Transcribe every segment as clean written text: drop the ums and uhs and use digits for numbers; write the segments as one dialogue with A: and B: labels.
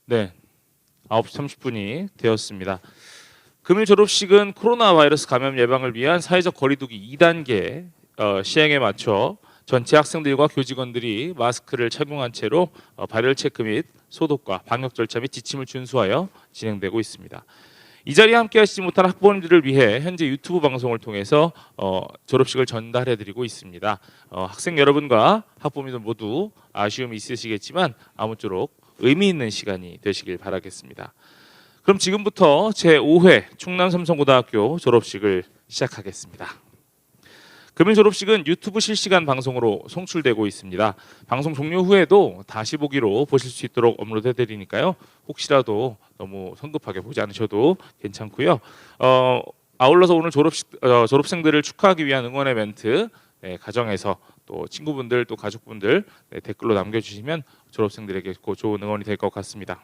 A: 네, 9시 30분이 되었습니다. 금일 졸업식은 코로나 바이러스 감염 예방을 위한 사회적 거리두기 2단계 시행에 맞춰 전체 학생들과 교직원들이 마스크를 착용한 채로 발열 체크 및 소독과 방역 절차 및 지침을 준수하여 진행되고 있습니다. 이 자리에 함께 하시지 못한 학부모님들을 위해 현재 유튜브 방송을 통해서 졸업식을 전달해드리고 있습니다. 학생 여러분과 학부모님들 모두 아쉬움이 있으시겠지만 아무쪼록 의미 있는 시간이 되시길 바라겠습니다. 그럼 지금부터 제5회 충남삼성고등학교 졸업식을 시작하겠습니다. 금일 졸업식은 유튜브 실시간 방송으로 송출되고 있습니다. 방송 종료 후에도 다시 보기로 보실 수 있도록 업로드 해드리니까요. 혹시라도 너무 성급하게 보지 않으셔도 괜찮고요. 아울러서 오늘 졸업생들을 축하하기 위한 응원의 멘트 가정에서 또 친구분들 또 가족분들 댓글로 남겨주시면 졸업생들에게 좋은 응원이 될 것 같습니다.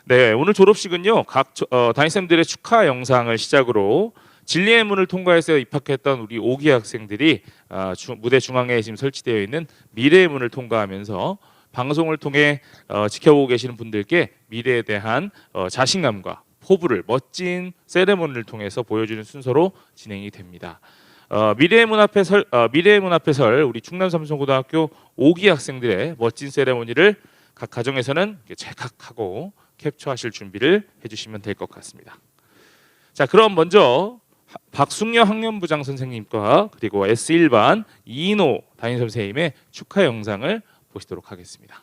A: 네, 오늘 졸업식은요 각 담임쌤들의 축하 영상을 시작으로 진리의 문을 통과해서 입학했던 우리 5기 학생들이 무대 중앙에 지금 설치되어 있는 미래의 문을 통과하면서 방송을 통해 지켜보고 계시는 분들께 미래에 대한 자신감과 포부를 멋진 세레머니를 통해서 보여주는 순서로 진행이 됩니다. 미래의 문 앞에 설 우리 충남삼성고등학교 5기 학생들의 멋진 세레머니를 각 가정에서는 찰칵하고 캡처하실 준비를 해주시면 될 것 같습니다. 자, 그럼 먼저 박숙녀 학년부장 선생님과 그리고 S1반 이인호 담임 선생님의 축하 영상을 보시도록 하겠습니다.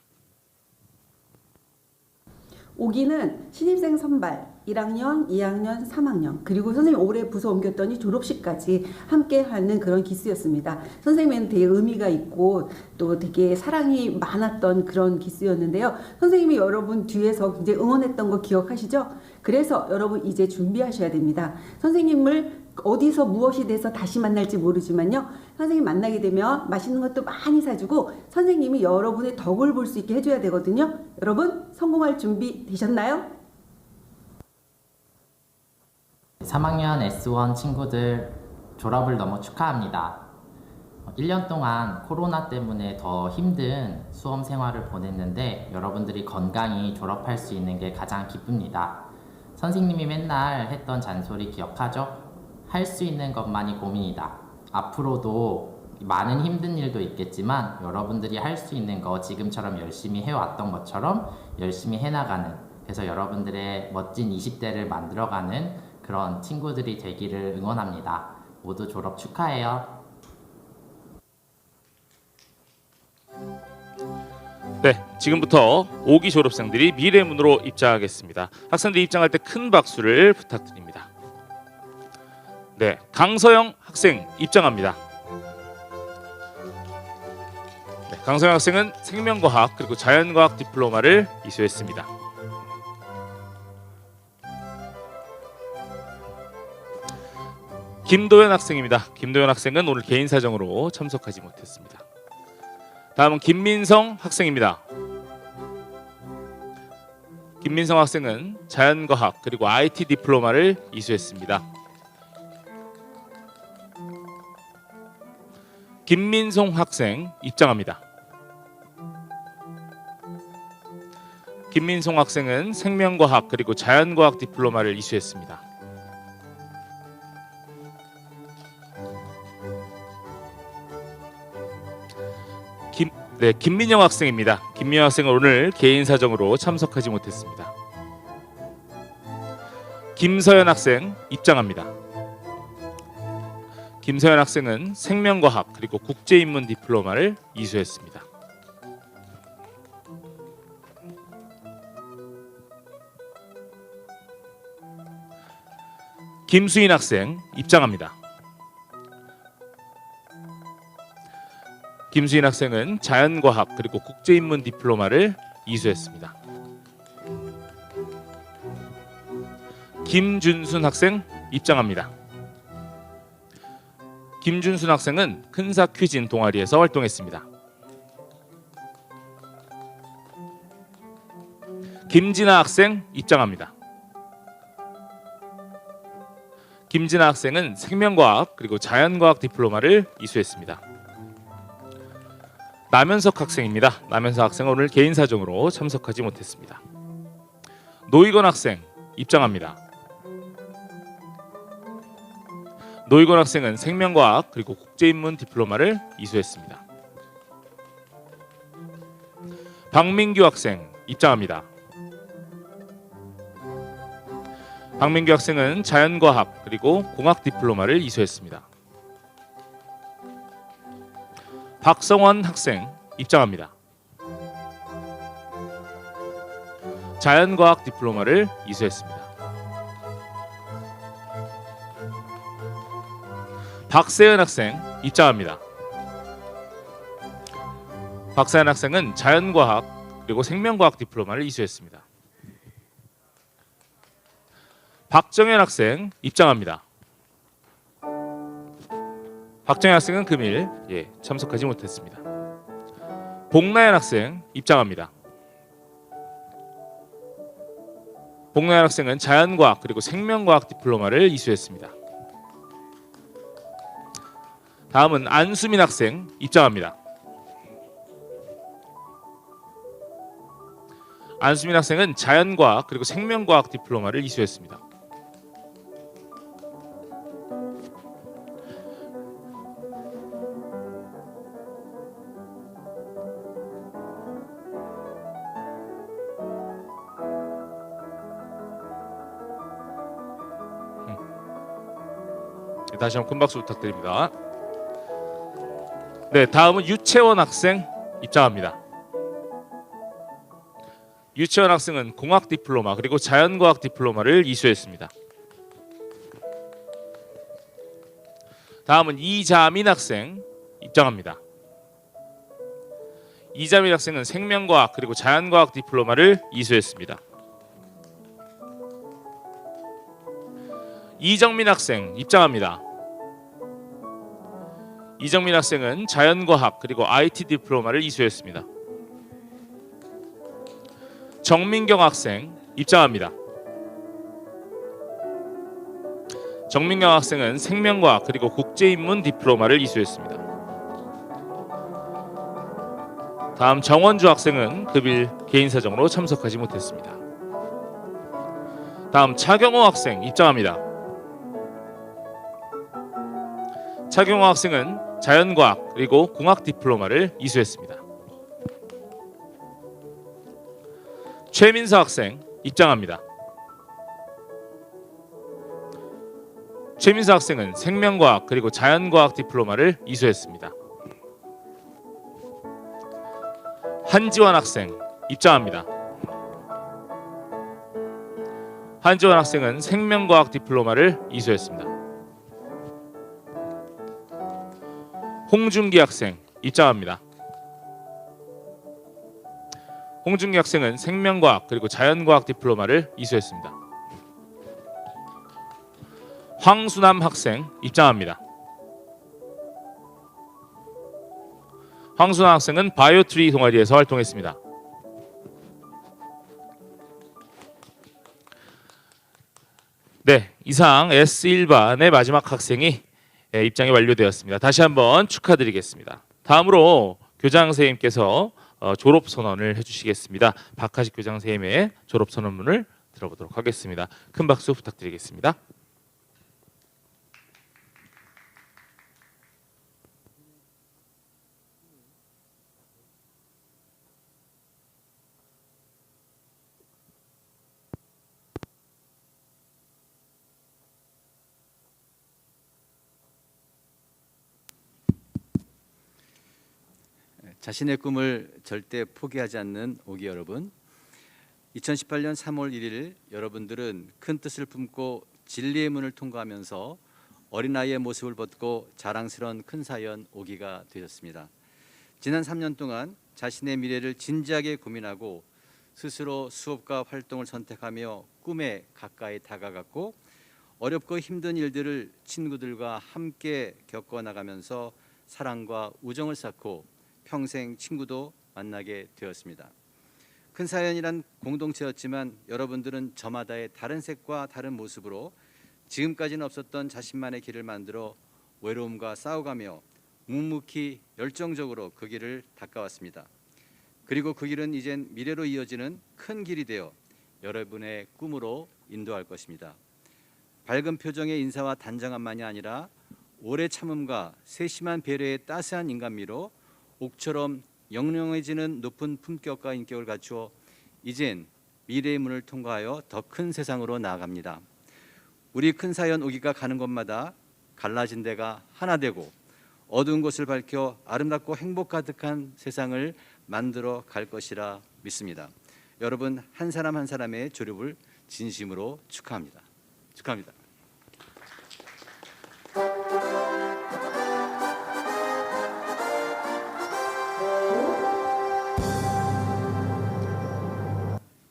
B: 5기는 신입생 선발 1학년, 2학년, 3학년 그리고 선생님 올해 부서 옮겼더니 졸업식까지 함께하는 그런 기수였습니다. 선생님은 되게 의미가 있고 또 되게 사랑이 많았던 그런 기수였는데요. 선생님이 여러분 뒤에서 굉장히 응원했던 거 기억하시죠? 그래서 여러분 이제 준비하셔야 됩니다. 선생님을 어디서 무엇이 돼서 다시 만날지 모르지만요. 선생님 만나게 되면 맛있는 것도 많이 사주고 선생님이 여러분의 덕을 볼 수 있게 해줘야 되거든요. 여러분 성공할 준비 되셨나요?
C: 3학년 S1 친구들 졸업을 너무 축하합니다. 1년 동안 코로나 때문에 더 힘든 수험 생활을 보냈는데 여러분들이 건강히 졸업할 수 있는 게 가장 기쁩니다. 선생님이 맨날 했던 잔소리 기억하죠? 할 수 있는 것만이 고민이다. 앞으로도 많은 힘든 일도 있겠지만 여러분들이 할 수 있는 거 지금처럼 열심히 해왔던 것처럼 열심히 해나가는, 그래서 여러분들의 멋진 20대를 만들어가는 그런 친구들이 되기를 응원합니다. 모두 졸업 축하해요.
A: 네, 지금부터 5기 졸업생들이 미래의 문으로 입장하겠습니다. 학생들이 입장할 때 큰 박수를 부탁드립니다. 네, 강서영 학생 입장합니다. 네, 강서영 학생은 생명과학 그리고 자연과학 디플로마를 이수했습니다. 김도현 학생입니다. 김도현 학생은 오늘 개인 사정으로 참석하지 못했습니다. 다음은 김민성 학생입니다. 김민성 학생은 자연과학 그리고 IT 디플로마를 이수했습니다. 김민송 학생 입장합니다. 김민송 학생은 생명과학 그리고 자연과학 디플로마를 이수했습니다. 김민영 학생입니다. 김민영 학생은 오늘 개인 사정으로 참석하지 못했습니다. 김서연 학생 입장합니다. 김서연 학생은 생명과학 그리고 국제인문 디플로마를 이수했습니다. 김수인 학생 입장합니다. 김수인 학생은 자연과학 그리고 국제인문 디플로마를 이수했습니다. 김준순 학생 입장합니다. 김준순 학생은 큰사 퀴즈인 동아리에서 활동했습니다. 김진아 학생 입장합니다. 김진아 학생은 생명과학 그리고 자연과학 디플로마를 이수했습니다. 남현석 학생입니다. 남현석 학생은 오늘 개인 사정으로 참석하지 못했습니다. 노희건 학생 입장합니다. 노희건 학생은 생명과학 그리고 국제인문 디플로마를 이수했습니다. 박민규 학생 입장합니다. 박민규 학생은 자연과학 그리고 공학 디플로마를 이수했습니다. 박성원 학생 입장합니다. 자연과학 디플로마를 이수했습니다. 박세은 학생 입장합니다. 박세은 학생은 자연과학 그리고 생명과학 디플로마를 이수했습니다. 박정현 학생 입장합니다. 박정현 학생은 금일 참석하지 못했습니다. 복나연 학생 입장합니다. 복나연 학생은 자연과학 그리고 생명과학 디플로마를 이수했습니다. 다음은 안수민 학생 입장합니다. 안수민 학생은 자연과학 그리고 생명과학 디플로마를 이수했습니다. 다시 한번 큰 박수 부탁드립니다. 네, 다음은 유채원 학생 입장합니다. 유채원 학생은 공학 디플로마 그리고 자연과학 디플로마를 이수했습니다. 다음은 이자민 학생 입장합니다. 이자민 학생은 생명과학 그리고 자연과학 디플로마를 이수했습니다. 이정민 학생 입장합니다. 이정민 학생은 자연과학 그리고 IT 디플로마를 이수했습니다. 정민경 학생 입장합니다. 정민경 학생은 생명과학 그리고 국제인문 디플로마를 이수했습니다. 다음 정원주 학생은 급일 개인 사정으로 참석하지 못했습니다. 다음 차경호 학생 입장합니다. 차경호 학생은 자연과학 그리고 공학 디플로마를 이수했습니다. 최민서 학생 입장합니다. 최민서 학생은 생명과학 그리고 자연과학 디플로마를 이수했습니다. 한지원 학생 입장합니다. 한지원 학생은 생명과학 디플로마를 이수했습니다. 홍준기 학생 입장합니다. 홍준기 학생은 생명과학 그리고 자연과학 디플로마를 이수했습니다. 황수남 학생 입장합니다. 황수남 학생은 바이오트리 동아리에서 활동했습니다. 네, 이상 S1반의 마지막 학생이 입장이 완료되었습니다. 다시 한번 축하드리겠습니다. 다음으로 교장 선생님께서 졸업 선언을 해주시겠습니다. 박하식 교장 선생님의 졸업 선언문을 들어보도록 하겠습니다. 큰 박수 부탁드리겠습니다.
D: 자신의 꿈을 절대 포기하지 않는 오기 여러분, 2018년 3월 1일 여러분들은 큰 뜻을 품고 진리의 문을 통과하면서 어린아이의 모습을 벗고 자랑스러운 큰 사연 오기가 되셨습니다. 지난 3년 동안 자신의 미래를 진지하게 고민하고 스스로 수업과 활동을 선택하며 꿈에 가까이 다가갔고 어렵고 힘든 일들을 친구들과 함께 겪어나가면서 사랑과 우정을 쌓고 평생 친구도 만나게 되었습니다. 큰 사연이란 공동체였지만 여러분들은 저마다의 다른 색과 다른 모습으로 지금까지는 없었던 자신만의 길을 만들어 외로움과 싸워가며 묵묵히 열정적으로 그 길을 닦아왔습니다. 그리고 그 길은 이젠 미래로 이어지는 큰 길이 되어 여러분의 꿈으로 인도할 것입니다. 밝은 표정의 인사와 단정함만이 아니라 오래 참음과 세심한 배려의 따스한 인간미로 옥처럼 영롱해지는 높은 품격과 인격을 갖추어 이젠 미래의 문을 통과하여 더 큰 세상으로 나아갑니다. 우리 큰 사연 오기가 가는 곳마다 갈라진 데가 하나 되고 어두운 곳을 밝혀 아름답고 행복 가득한 세상을 만들어 갈 것이라 믿습니다. 여러분 한 사람 한 사람의 졸업을 진심으로 축하합니다. 축하합니다.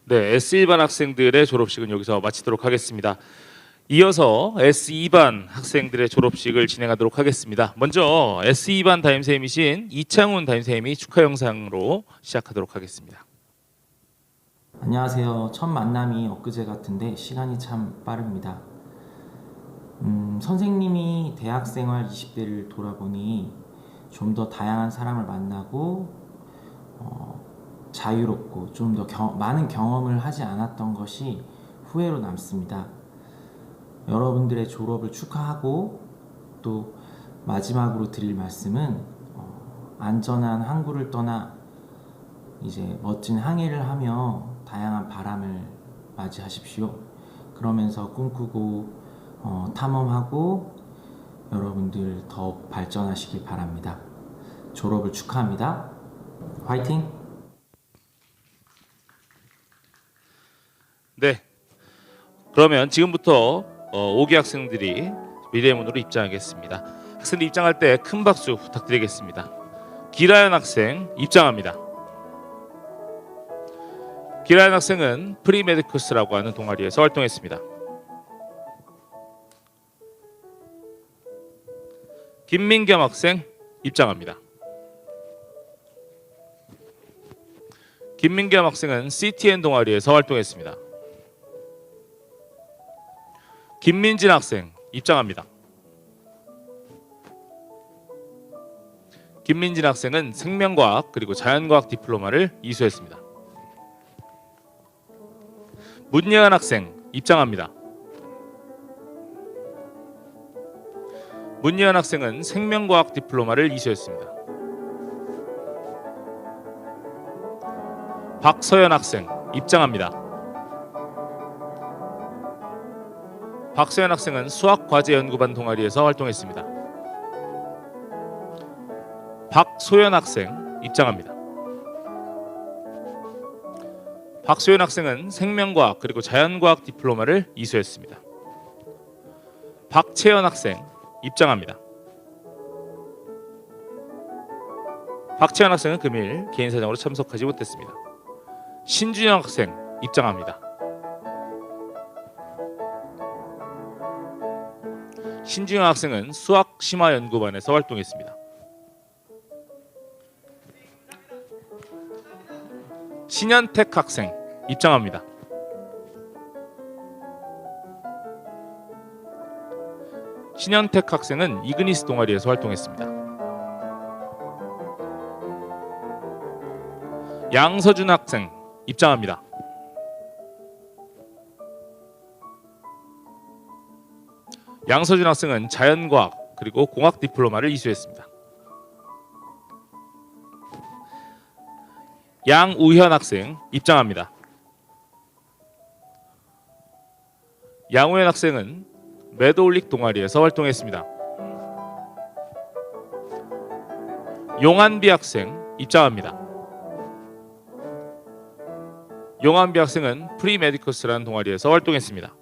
A: 네, S1반 학생들의 졸업식은 여기서 마치도록 하겠습니다. 이어서 S2반 학생들의 졸업식을 진행하도록 하겠습니다. 먼저 S2반 담임선생님이신 이창훈 담임선생님이 축하 영상으로 시작하도록 하겠습니다.
E: 안녕하세요. 첫 만남이 엊그제 같은데 시간이 참 빠릅니다. 선생님이 대학생활 20대를 돌아보니 좀 더 다양한 사람을 만나고 자유롭고 좀 더 많은 경험을 하지 않았던 것이 후회로 남습니다. 여러분들의 졸업을 축하하고 또 마지막으로 드릴 말씀은 안전한 항구를 떠나 이제 멋진 항해를 하며 다양한 바람을 맞이하십시오. 그러면서 꿈꾸고 탐험하고 여러분들 더욱 발전하시길 바랍니다. 졸업을 축하합니다. 화이팅!
A: 네, 그러면 지금부터 5기 학생들이 미래의 문으로 입장하겠습니다. 학생들 입장할 때 큰 박수 부탁드리겠습니다. 기라연 학생 입장합니다. 기라연 학생은 프리메디커스라고 하는 동아리에서 활동했습니다. 김민겸 학생 입장합니다. 김민겸 학생은 CTN 동아리에서 활동했습니다. 김민진 학생 입장합니다. 김민진 학생은 생명과학 그리고 자연과학 디플로마를 이수했습니다. 문예은 학생 입장합니다. 문예은 학생은 생명과학 디플로마를 이수했습니다. 박서연 학생 입장합니다. 박서연 학생은 수학과제연구반 동아리에서 활동했습니다. 박소연 학생 입장합니다. 박소연 학생은 생명과학 그리고 자연과학 디플로마를 이수했습니다. 박채연 학생 입장합니다. 박채연 학생은 금일 개인 사정으로 참석하지 못했습니다. 신준영 학생 입장합니다. 신준영 학생은 수학심화연구반에서 활동했습니다. 신현택 학생 입장합니다. 신현택 학생은 이그니스 동아리에서 활동했습니다. 양서준 학생 입장합니다. 양서준 학생은 자연과학 그리고 공학 디플로마를 이수했습니다. 양우현 학생 입장합니다. 양우현 학생은 메도올릭 동아리에서 활동했습니다. 용한비 학생 입장합니다. 용한비 학생은 프리메디커스라는 동아리에서 활동했습니다.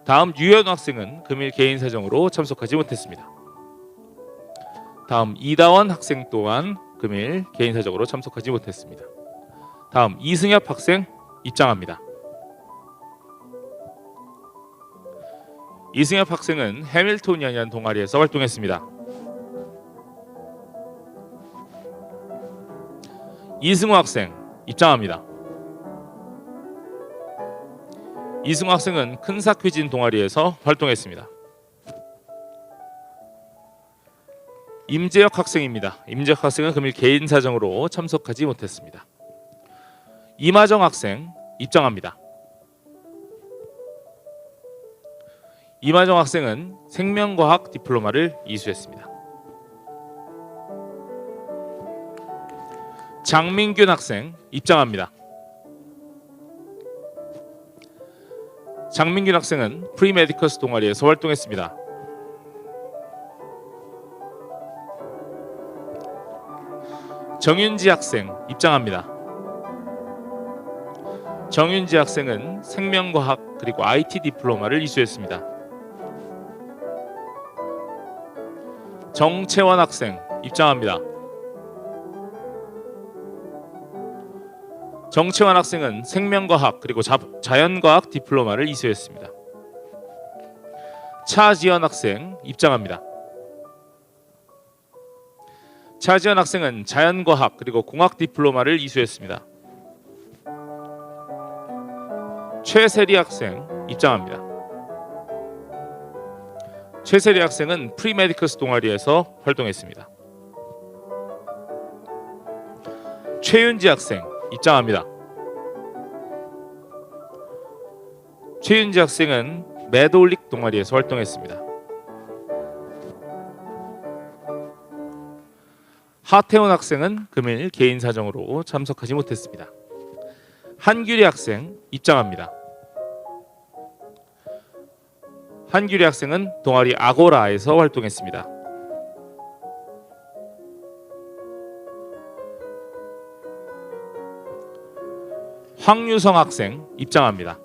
A: 다음 유현우 학생은 금일 개인 사정으로 참석하지 못했습니다. 다음 이다원 학생 또한 금일 개인 사정으로 참석하지 못했습니다. 다음 이승엽 학생 입장합니다. 이승엽 학생은 해밀토니안이라는 동아리에서 활동했습니다. 이승우 학생 입장합니다. 이승우 학생은 큰사퀴진 동아리에서 활동했습니다. 임재혁 학생입니다. 임재혁 학생은 금일 개인 사정으로 참석하지 못했습니다. 이마정 학생 입장합니다. 이마정 학생은 생명과학 디플로마를 이수했습니다. 장민균 학생 입장합니다. 장민균 학생은 프리메디커스 동아리에서 활동했습니다. 정윤지 학생 입장합니다. 정윤지 학생은 생명과학 그리고 IT 디플로마를 이수했습니다. 정채원 학생 입장합니다. 정채원 학생은 생명과학 그리고 자연과학 디플로마를 이수했습니다. 차지연 학생 입장합니다. 차지연 학생은 자연과학 그리고 공학 디플로마를 이수했습니다. 최세리 학생 입장합니다. 최세리 학생은 프리메디커스 동아리에서 활동했습니다. 최윤지 학생 입장합니다. 최윤지 학생은 메돌릭 동아리에서 활동했습니다. 하태원 학생은 금일 개인 사정으로 참석하지 못했습니다. 한규리 학생 입장합니다. 한규리 학생은 동아리 아고라에서 활동했습니다. 황유성 학생 입장합니다.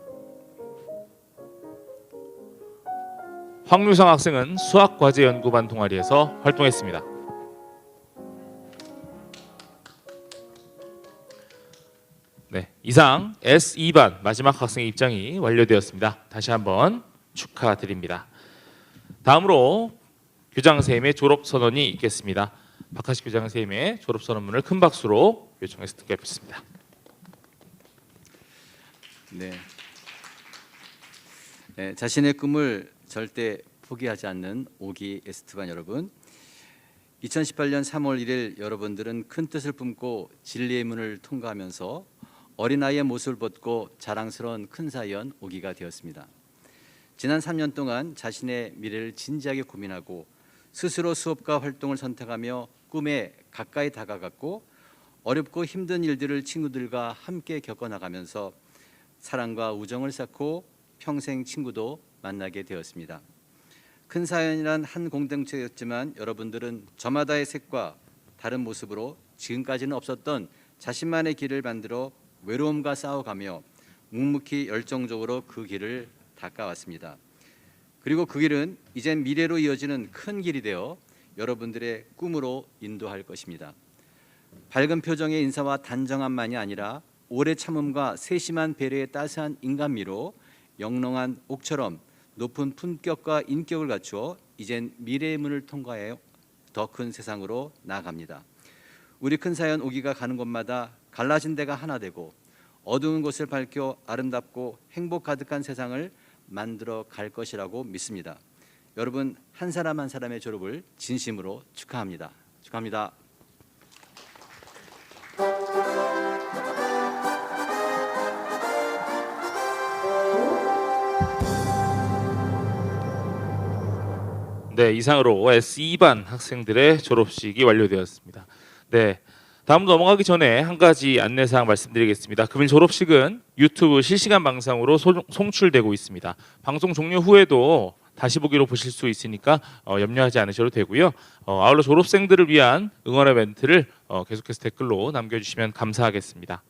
A: 황유성 학생은 수학과제연구반 동아리에서 활동했습니다. 네, 이상 S2반 마지막 학생의 입장이 완료되었습니다. 다시 한번 축하드립니다. 다음으로 교장선생님의 졸업선언이 있겠습니다. 박하식 교장선생님의 졸업선언문을 큰 박수로 요청해서 듣겠습니다.
D: 네, 자신의 꿈을 절대 포기하지 않는 5기 S2반 여러분, 2018년 3월 1일 여러분들은 큰 뜻을 품고 진리의 문을 통과하면서 어린아이의 모습을 벗고 자랑스러운 큰 사연 5기가 되었습니다. 지난 3년 동안 자신의 미래를 진지하게 고민하고 스스로 수업과 활동을 선택하며 꿈에 가까이 다가갔고 어렵고 힘든 일들을 친구들과 함께 겪어나가면서 사랑과 우정을 쌓고 평생 친구도 만나게 되었습니다. 큰 사연이란 한 공동체였지만 여러분들은 저마다의 색과 다른 모습으로 지금까지는 없었던 자신만의 길을 만들어 외로움과 싸워가며 묵묵히 열정적으로 그 길을 닦아왔습니다. 그리고 그 길은 이젠 미래로 이어지는 큰 길이 되어 여러분들의 꿈으로 인도할 것입니다. 밝은 표정의 인사와 단정함만이 아니라 오래 참음과 세심한 배려의 따스한 인간미로 영롱한 옥처럼 높은 품격과 인격을 갖추어 이젠 미래의 문을 통과해 더 큰 세상으로 나아갑니다. 우리 큰 사연 5기가 가는 곳마다 갈라진 데가 하나 되고 어두운 곳을 밝혀 아름답고 행복 가득한 세상을 만들어 갈 것이라고 믿습니다. 여러분 한 사람 한 사람의 졸업을 진심으로 축하합니다. 축하합니다.
A: 네, 이상으로 S2반 학생들의 졸업식이 완료되었습니다. 네, 다음 넘어가기 전에 한 가지 안내사항 말씀드리겠습니다. 금일 졸업식은 유튜브 실시간 방송으로 송출되고 있습니다. 방송 종료 후에도 다시 보기로 보실 수 있으니까 염려하지 않으셔도 되고요. 아울러 졸업생들을 위한 응원의 멘트를 계속해서 댓글로 남겨주시면 감사하겠습니다.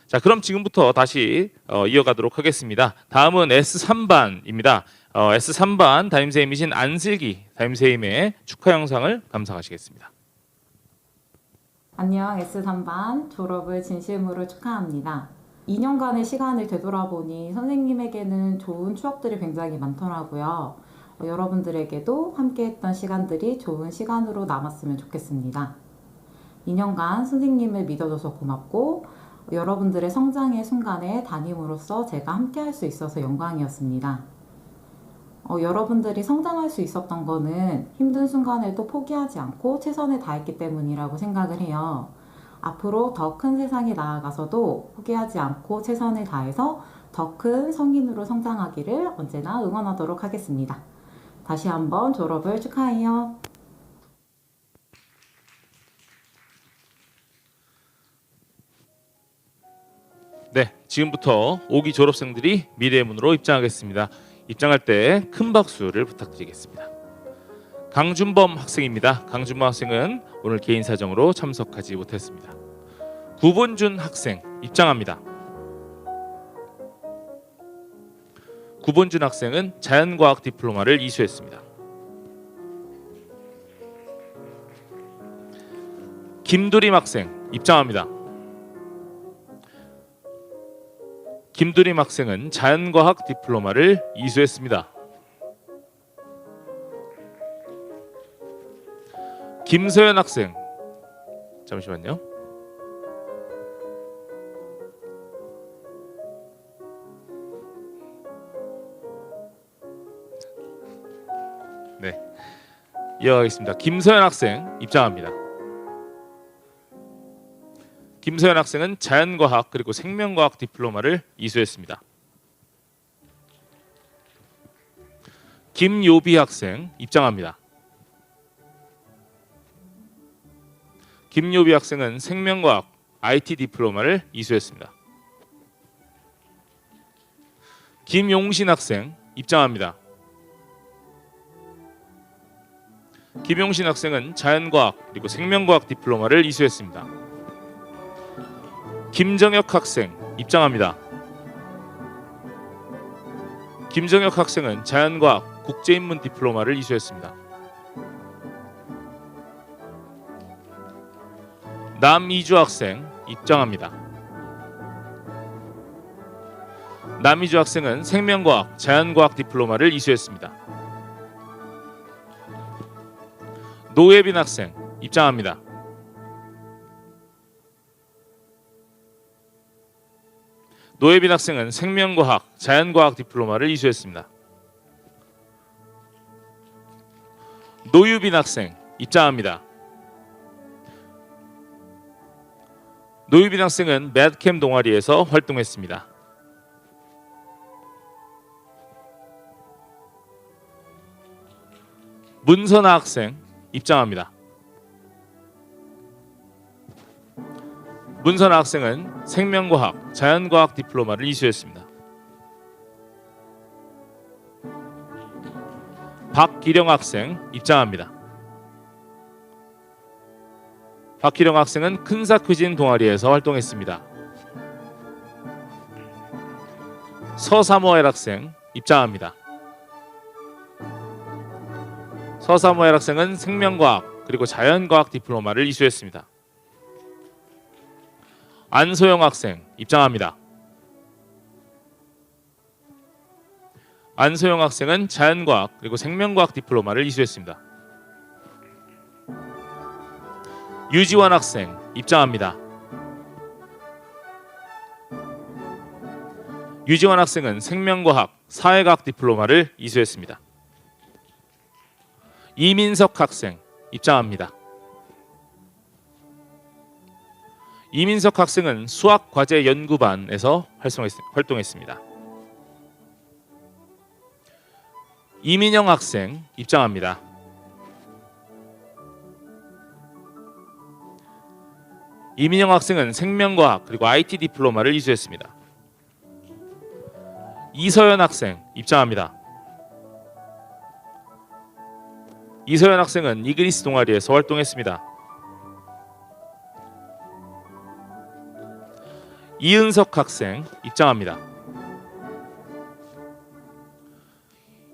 A: 자, 그럼 지금부터 다시 이어가도록 하겠습니다. 다음은 S3반입니다. S3반 담임선생님이신 안슬기 담임선생님의 축하 영상을 감상하시겠습니다.
F: 안녕, S3반 졸업을 진심으로 축하합니다. 2년간의 시간을 되돌아보니 선생님에게는 좋은 추억들이 굉장히 많더라고요. 여러분들에게도 함께했던 시간들이 좋은 시간으로 남았으면 좋겠습니다. 2년간 선생님을 믿어줘서 고맙고 여러분들의 성장의 순간에 담임으로서 제가 함께할 수 있어서 영광이었습니다. 여러분들이 성장할 수 있었던 거는 힘든 순간에도 포기하지 않고 최선을 다했기 때문이라고 생각을 해요. 앞으로 더 큰 세상에 나아가서도 포기하지 않고 최선을 다해서 더 큰 성인으로 성장하기를 언제나 응원하도록 하겠습니다. 다시 한번 졸업을 축하해요.
A: 네, 지금부터 5기 졸업생들이 미래의 문으로 입장하겠습니다. 입장할 때 큰 박수를 부탁드리겠습니다. 강준범 학생입니다. 강준범 학생은 오늘 개인 사정으로 참석하지 못했습니다. 구본준 학생 입장합니다. 구본준 학생은 자연과학 디플로마를 이수했습니다. 김두림 학생 입장합니다. 김두림 학생은 자연과학 디플로마를 이수했습니다. 김서연 학생 잠시만요. 네, 이어가겠습니다. 김서연 학생 입장합니다. 김서연 학생은 자연과학 그리고 생명과학 디플로마를 이수했습니다. 김요비 학생 입장합니다. 김요비 학생은 생명과학 IT 디플로마를 이수했습니다. 김용신 학생 입장합니다. 김용신 학생은 자연과학 그리고 생명과학 디플로마를 이수했습니다. 김정혁 학생 입장합니다. 김정혁 학생은 자연과학 국제인문 디플로마를 이수했습니다. 남이주 학생 입장합니다. 남이주 학생은 생명과학, 자연과학 디플로마를 이수했습니다. 노예빈 학생 입장합니다. 노예빈 학생은 생명과학, 자연과학 디플로마를 이수했습니다. 노유빈 학생 입장합니다. 노유빈 학생은 매드캠 동아리에서 활동했습니다. 문선아 학생 입장합니다. 문선아 학생은 생명과학, 자연과학 디플로마를 이수했습니다. 박기령 학생 입장합니다. 박기령 학생은 큰사퀴진 동아리에서 활동했습니다. 서사모엘 학생 입장합니다. 서사모엘 학생은 생명과학 그리고 자연과학 디플로마를 이수했습니다. 안소영 학생 입장합니다. 안소영 학생은 자연과학 그리고 생명과학 디플로마를 이수했습니다. 유지원 학생 입장합니다. 유지원 학생은 생명과학, 사회과학 디플로마를 이수했습니다. 이민석 학생 입장합니다. 이민석 학생은 수학과제 연구반에서 활동했습니다. 이민영 학생 입장합니다. 이민영 학생은 생명과학 그리고 IT 디플로마를 이수했습니다. 이서연 학생 입장합니다. 이서연 학생은 이그니스 동아리에서 활동했습니다. 이은석 학생 입장합니다.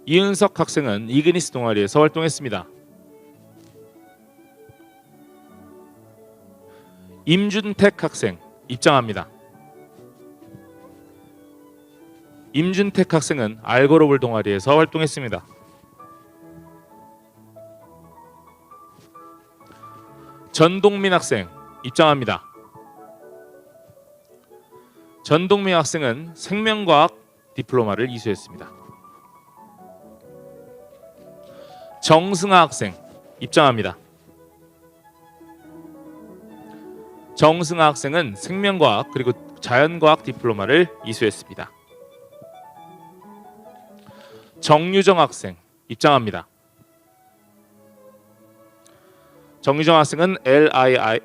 A: 이은석 학생은 이그니스 동아리에서 활동했습니다. 임준택 학생 입장합니다. 임준택 학생은 알고로블 동아리에서 활동했습니다. 전동민 학생 입장합니다. 전동민 학생은 생명과학 디플로마를 이수했습니다. 정승아 학생 입장합니다. 정승아 학생은 생명과학 그리고 자연과학 디플로마를 이수했습니다. 정유정 학생 입장합니다. 정유정 학생은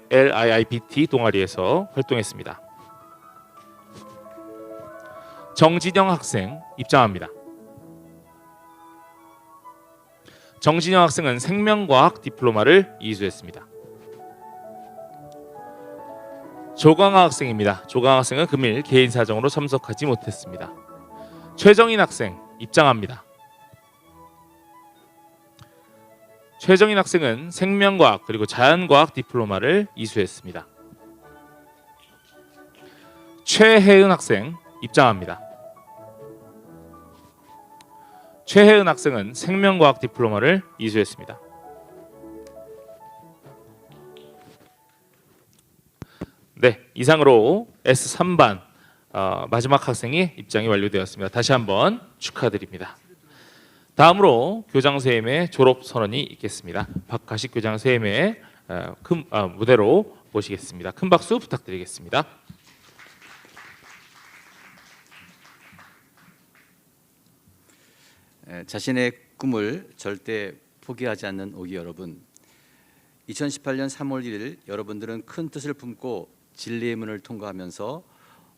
A: LIIBT 동아리에서 활동했습니다. 정진영 학생 입장합니다. 정진영 학생은 생명과학 디플로마를 이수했습니다. 조강아 학생입니다. 조강아 학생은 금일 개인 사정으로 참석하지 못했습니다. 최정인 학생 입장합니다. 최정인 학생은 생명과학 그리고 자연과학 디플로마를 이수했습니다. 최혜은 학생 입장합니다. 최혜은 학생은 생명과학 디플로마를 이수했습니다. 네, 이상으로 S3반 마지막 학생이 입장이 완료되었습니다. 다시 한번 축하드립니다. 다음으로 교장선생님의 졸업 선언이 있겠습니다. 박가식 교장선생님의 무대로 모시겠습니다. 큰 박수 부탁드리겠습니다.
D: 자신의 꿈을 절대 포기하지 않는 오기 여러분, 2018년 3월 1일 여러분들은 큰 뜻을 품고 진리의 문을 통과하면서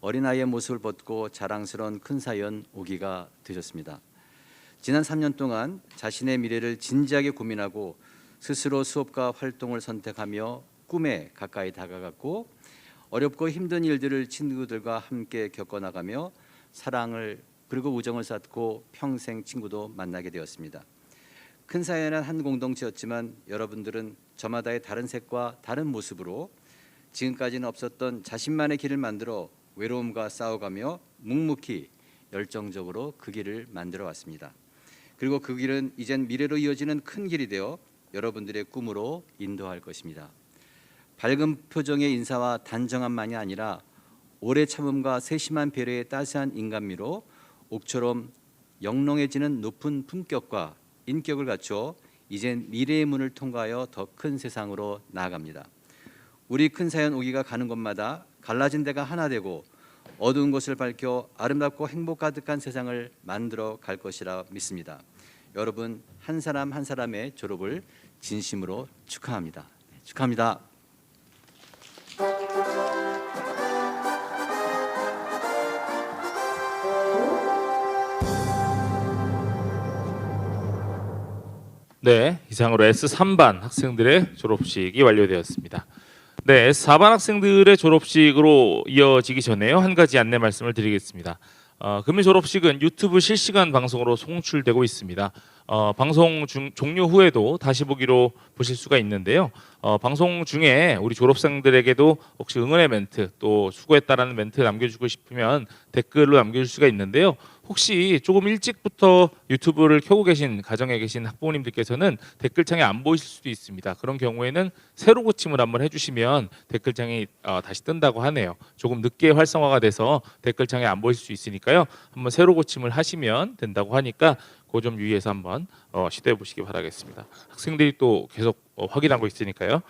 D: 어린아이의 모습을 벗고 자랑스러운 큰 사연 오기가 되셨습니다. 지난 3년 동안 자신의 미래를 진지하게 고민하고 스스로 수업과 활동을 선택하며 꿈에 가까이 다가갔고 어렵고 힘든 일들을 친구들과 함께 겪어나가며 사랑을 그리고 우정을 쌓고 평생 친구도 만나게 되었습니다. 큰 사연은 한 공동체였지만 여러분들은 저마다의 다른 색과 다른 모습으로 지금까지는 없었던 자신만의 길을 만들어 외로움과 싸워가며 묵묵히 열정적으로 그 길을 만들어 왔습니다. 그리고 그 길은 이젠 미래로 이어지는 큰 길이 되어 여러분들의 꿈으로 인도할 것입니다. 밝은 표정의 인사와 단정함만이 아니라 오래 참음과 세심한 배려의 따스한 인간미로 옥처럼 영롱해지는 높은 품격과 인격을 갖추어 이젠 미래의 문을 통과하여 더 큰 세상으로 나아갑니다. 우리 큰 사연 오기가 가는 곳마다 갈라진 데가 하나 되고 어두운 곳을 밝혀 아름답고 행복 가득한 세상을 만들어 갈 것이라 믿습니다. 여러분 한 사람 한 사람의 졸업을 진심으로 축하합니다. 축하합니다.
A: 네, 이상으로 S3반 학생들의 졸업식이 완료되었습니다. 네, S4반 학생들의 졸업식으로 이어지기 전에요. 한 가지 안내 말씀을 드리겠습니다. 금일 졸업식은 유튜브 실시간 방송으로 송출되고 있습니다. 방송 종료 후에도 다시 보기로 보실 수가 있는데요. 방송 중에 우리 졸업생들에게도 혹시 응원의 멘트 또 수고했다라는 멘트 남겨주고 싶으면 댓글로 남겨줄 수가 있는데요. 혹시 조금 일찍부터 유튜브를 켜고 계신 가정에 계신 학부모님들께서는 댓글창에 안 보이실 수도 있습니다. 그런 경우에는 새로 고침을 한번 해주시면 댓글창이 다시 뜬다고 하네요. 조금 늦게 활성화가 돼서 댓글창에 안 보이실 수 있으니까요. 한번 새로 고침을 하시면 된다고 하니까 그 점 유의해서 한번 시도해 보시기 바라겠습니다. 학생들이 또 계속 확인하고 있으니까요.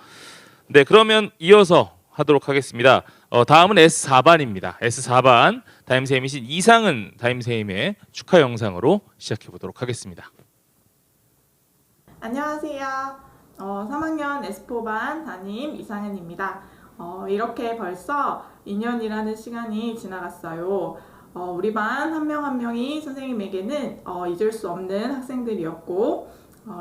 A: 네, 그러면 이어서 하도록 하겠습니다. 다음은 S4반입니다. S4반 담임선생님이신 이상은 담임선생님의 축하 영상으로 시작해 보도록 하겠습니다.
G: 안녕하세요. 3학년 S4반 담임 이상은입니다. 이렇게 벌써 2년이라는 시간이 지나갔어요. 우리 반 한 명 한 명이 선생님에게는 잊을 수 없는 학생들이었고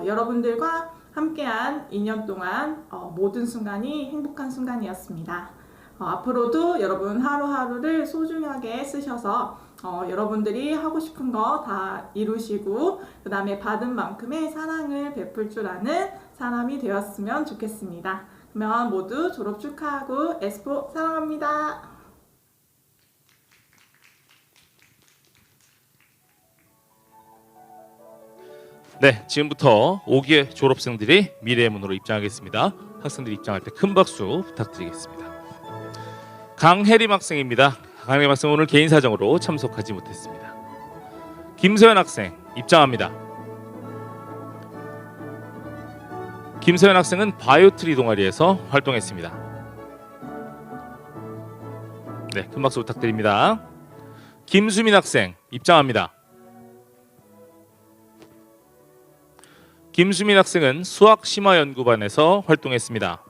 G: 여러분들과 함께한 2년 동안 모든 순간이 행복한 순간이었습니다. 앞으로도 여러분 하루하루를 소중하게 쓰셔서 여러분들이 하고 싶은 거 다 이루시고 그 다음에 받은 만큼의 사랑을 베풀 줄 아는 사람이 되었으면 좋겠습니다. 그러면 모두 졸업 축하하고 S4 사랑합니다.
A: 네, 지금부터 5기의 졸업생들이 미래의 문으로 입장하겠습니다. 학생들이 입장할 때 큰 박수 부탁드리겠습니다. 강혜림 학생입니다. 강혜림 학생 오늘 개인 사정으로 참석하지 못했습니다. 김서연 학생 입장합니다. 김서연 학생은 바이오트리 동아리에서 활동했습니다. 네, 큰 박수 부탁드립니다. 김수민 학생 입장합니다. 김수민 학생은 수학심화연구반에서 활동했습니다.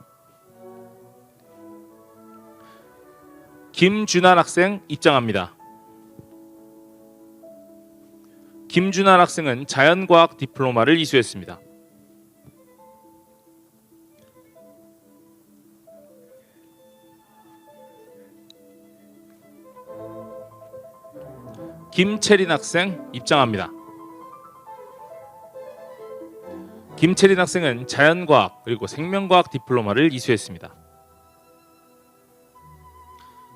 A: 김준환 학생 입장합니다. 김준환 학생은 자연과학 디플로마를 이수했습니다. 김채린 학생 입장합니다. 김채린 학생은 자연과학 그리고 생명과학 디플로마를 이수했습니다.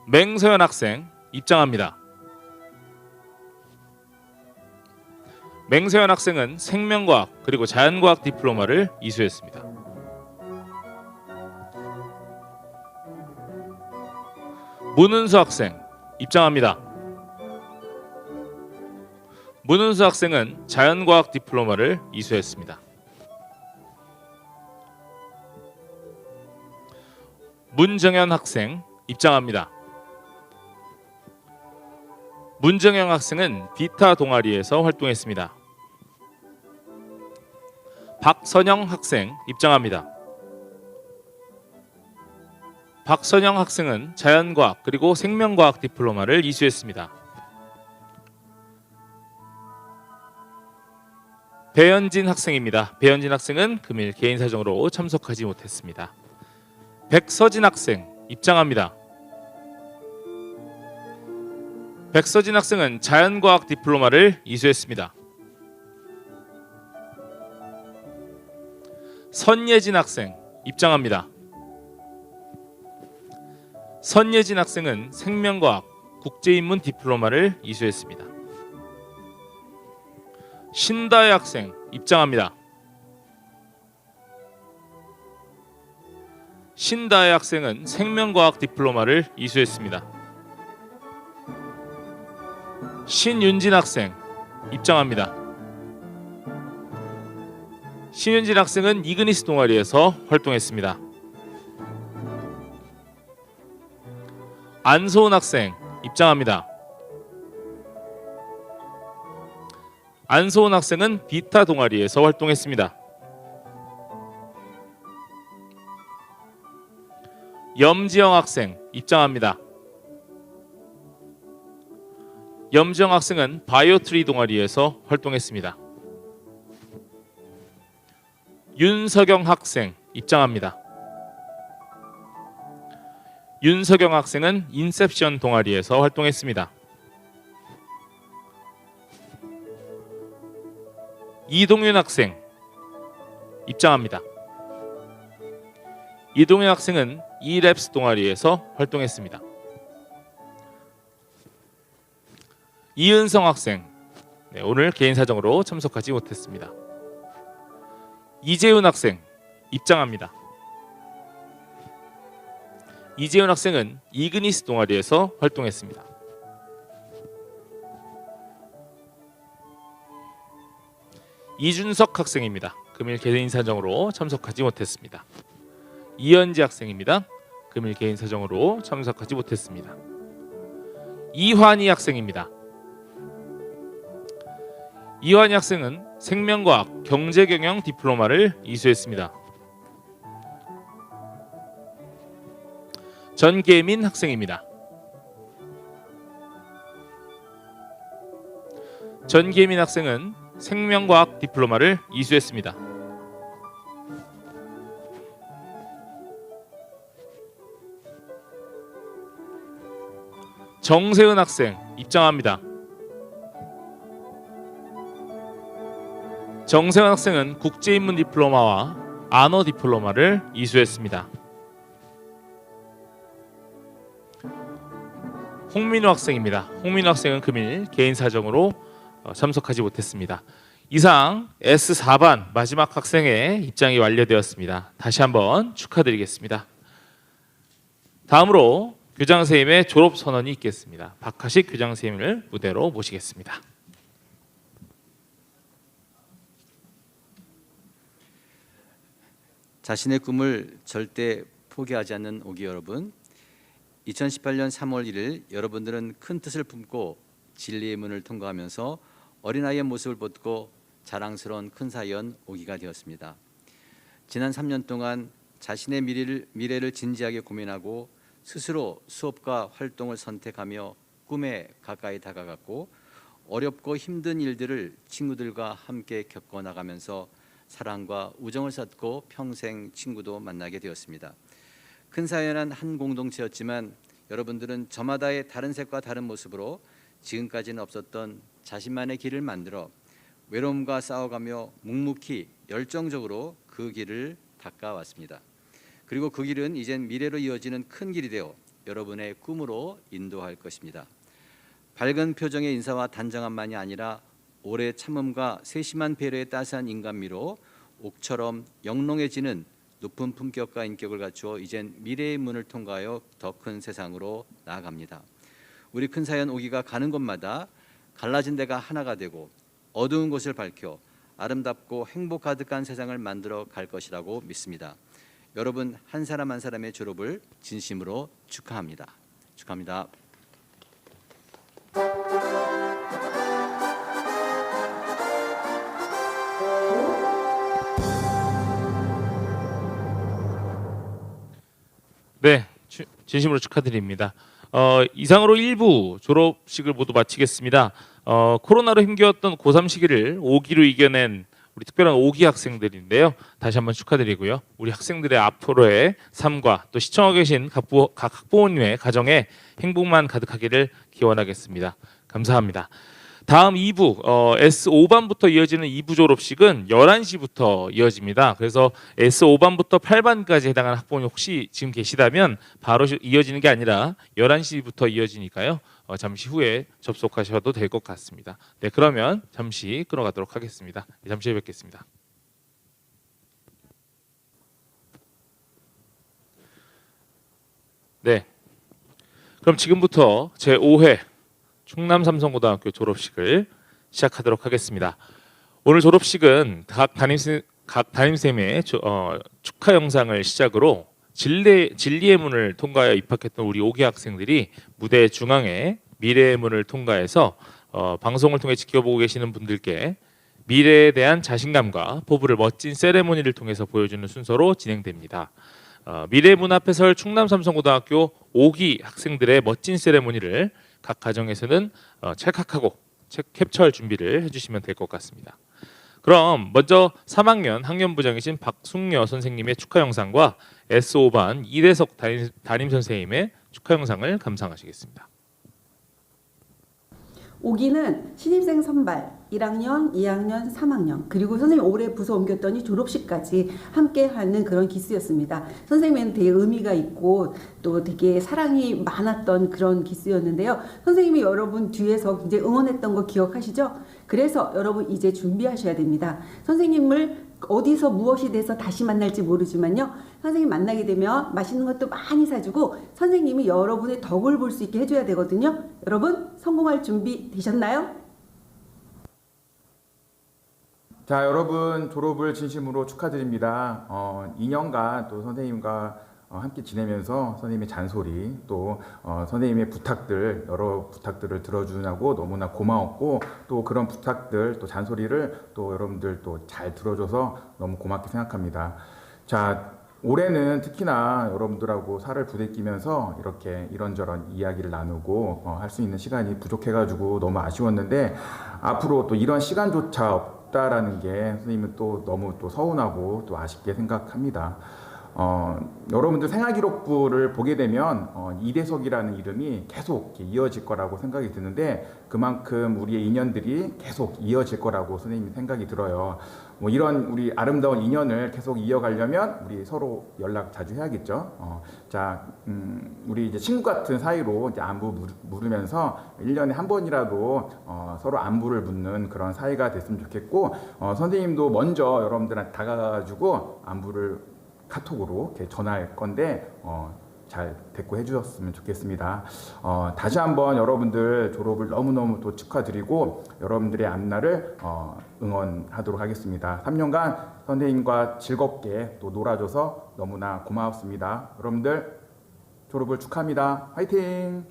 A: 맹서연 학생 입장합니다. 맹서연 학생은 생명과학 그리고 자연과학 디플로마를 이수했습니다. 문은수 학생 입장합니다. 문은수 학생은 자연과학 디플로마를 이수했습니다. 문정현 학생 입장합니다. 문정현 학생은 비타 동아리에서 활동했습니다. 박선영 학생 입장합니다. 박선영 학생은 자연과학 그리고 생명과학 디플로마를 이수했습니다. 배현진 학생입니다. 배현진 학생은 금일 개인 사정으로 참석하지 못했습니다. 백서진 학생 입장합니다. 백서진 학생은 자연과학 디플로마를 이수했습니다. 선예진 학생 입장합니다. 선예진 학생은 생명과학 국제인문 디플로마를 이수했습니다. 신다혜 학생 입장합니다. 신다혜 학생은 생명과학 디플로마를 이수했습니다. 신윤진 학생 입장합니다. 신윤진 학생은 이그니스 동아리에서 활동했습니다. 안소은 학생 입장합니다. 안소은 학생은 비타 동아리에서 활동했습니다. 염지영 학생 입장합니다. 염지영 학생은 바이오트리 동아리에서 활동했습니다. 윤석영 학생 입장합니다. 윤석영 학생은 인셉션 동아리에서 활동했습니다. 이동윤 학생 입장합니다. 이동윤 학생은 이랩스 동아리에서 활동했습니다. 이은성 학생 오늘 개인 사정으로 참석하지 못했습니다. 이재훈 학생 입장합니다. 이재훈 학생은 이그니스 동아리에서 활동했습니다. 이준석 학생입니다. 금일 개인 사정으로 참석하지 못했습니다. 이현지 학생입니다. 금일 개인 사정으로 참석하지 못했습니다. 이환희 학생입니다. 이환희 학생은 생명과학 경제경영 디플로마를 이수했습니다. 전계민 학생입니다. 전계민 학생은 생명과학 디플로마를 이수했습니다. 정세은 학생 입장합니다. 정세은 학생은 국제인문 디플로마와 안어 디플로마를 이수했습니다. 홍민우 학생입니다. 홍민우 학생은 금일 개인 사정으로 참석하지 못했습니다. 이상 S4반 마지막 학생의 입장이 완료되었습니다. 다시 한번 축하드리겠습니다. 다음으로 교장 선생님의 졸업 선언이 있겠습니다. 박하식 교장 선생님을 무대로 모시겠습니다.
D: 자신의 꿈을 절대 포기하지 않는 오기 여러분, 2018년 3월 1일 여러분들은 큰 뜻을 품고 진리의 문을 통과하면서 어린아이의 모습을 벗고 자랑스러운 큰 사연 오기가 되었습니다. 지난 3년 동안 자신의 미래를 진지하게 고민하고 스스로 수업과 활동을 선택하며 꿈에 가까이 다가갔고 어렵고 힘든 일들을 친구들과 함께 겪어나가면서 사랑과 우정을 쌓고 평생 친구도 만나게 되었습니다. 큰 사연은 한 공동체였지만 여러분들은 저마다의 다른 색과 다른 모습으로 지금까지는 없었던 자신만의 길을 만들어 외로움과 싸워가며 묵묵히 열정적으로 그 길을 닦아왔습니다. 그리고 그 길은 이젠 미래로 이어지는 큰 길이 되어 여러분의 꿈으로 인도할 것입니다. 밝은 표정의 인사와 단정함만이 아니라 오래 참음과 세심한 배려의 따스한 인간미로 옥처럼 영롱해지는 높은 품격과 인격을 갖추어 이젠 미래의 문을 통과하여 더 큰 세상으로 나아갑니다. 우리 큰 사연 오기가 가는 곳마다 갈라진 데가 하나가 되고 어두운 곳을 밝혀 아름답고 행복 가득한 세상을 만들어 갈 것이라고 믿습니다. 여러분 한 사람 한 사람의 졸업을 진심으로 축하합니다. 축하합니다.
A: 네, 진심으로 축하드립니다. 이상으로 1부 졸업식을 모두 마치겠습니다. 코로나로 힘겨웠던 고3 시기를 5기로 이겨낸 우리 특별한 5기 학생들인데요. 다시 한번 축하드리고요. 우리 학생들의 앞으로의 삶과 또 시청하고 계신 각 학부모님의 가정에 행복만 가득하기를 기원하겠습니다. 감사합니다. 다음 2부 S5반부터 이어지는 2부 졸업식은 11시부터 이어집니다. 그래서 S5반부터 8반까지 해당하는 학부모님 혹시 지금 계시다면 바로 이어지는 게 아니라 11시부터 이어지니까요. 잠시 후에 접속하셔도 될 것 같습니다. 네, 그러면 잠시 끊어가도록 하겠습니다. 잠시 후에 뵙겠습니다. 네, 그럼 지금부터 제5회 충남 삼성고등학교 졸업식을 시작하도록 하겠습니다. 오늘 졸업식은 각 담임쌤의 축하 영상을 시작으로 진리의 문을 통과하여 입학했던 우리 5기 학생들이 무대 중앙에 미래의 문을 통과해서 방송을 통해 지켜보고 계시는 분들께 미래에 대한 자신감과 포부를 멋진 세레모니를 통해서 보여주는 순서로 진행됩니다. 미래의 문 앞에 설 충남 삼성고등학교 5기 학생들의 멋진 세레모니를 각 가정에서는 찰칵하고 캡처할 준비를 해주시면 될 것 같습니다. 그럼 먼저 3학년 학년부장이신 박숙녀 선생님의 축하 영상과 S5반 이대석 담임 선생님의 축하 영상을 감상하시겠습니다.
B: 5기는 신입생 선발 1학년, 2학년, 3학년 그리고 선생님 올해 부서 옮겼더니 졸업식까지 함께 하는 그런 기수였습니다. 선생님은 되게 의미가 있고 또 되게 사랑이 많았던 그런 기수였는데요. 선생님이 여러분 뒤에서 굉장히 응원했던 거 기억하시죠? 그래서 여러분 이제 준비하셔야 됩니다. 선생님을 어디서 무엇이 돼서 다시 만날지 모르지만요. 선생님 만나게 되면 맛있는 것도 많이 사주고 선생님이 여러분의 덕을 볼 수 있게 해줘야 되거든요. 여러분 성공할 준비 되셨나요?
E: 자, 여러분 졸업을 진심으로 축하드립니다. 2년간 또 선생님과 함께 지내면서 선생님의 잔소리 또 선생님의 부탁들 여러 부탁들을 들어주냐고 너무나 고마웠고 또 그런 부탁들 또 잔소리를 또 여러분들 또 잘 들어줘서 너무 고맙게 생각합니다. 자, 올해는 특히나 여러분들하고 살을 부대끼면서 이렇게 이런저런 이야기를 나누고 할 수 있는 시간이 부족해가지고 너무 아쉬웠는데 앞으로 또 이런 시간조차 없다라는 게 선생님은 또 너무 또 서운하고 또 아쉽게 생각합니다. 여러분들 생활기록부를 보게 되면 이대석이라는 이름이 계속 이어질 거라고 생각이 드는데 그만큼 우리의 인연들이 계속 이어질 거라고 선생님이 생각이 들어요. 뭐 이런 우리 아름다운 인연을 계속 이어가려면 우리 서로 연락 자주 해야겠죠. 자, 우리 이제 친구 같은 사이로 이제 안부 물으면서 1년에 한 번이라도 서로 안부를 묻는 그런 사이가 됐으면 좋겠고 선생님도 먼저 여러분들한테 다가가가지고 안부를 카톡으로 이렇게 전화할 건데 잘 대꾸해 주셨으면 좋겠습니다. 다시 한번 여러분들 졸업을 너무너무 또 축하드리고 여러분들의 앞날을 응원하도록 하겠습니다. 3년간 선생님과 즐겁게 또 놀아줘서 너무나 고마웠습니다. 여러분들 졸업을 축하합니다. 화이팅!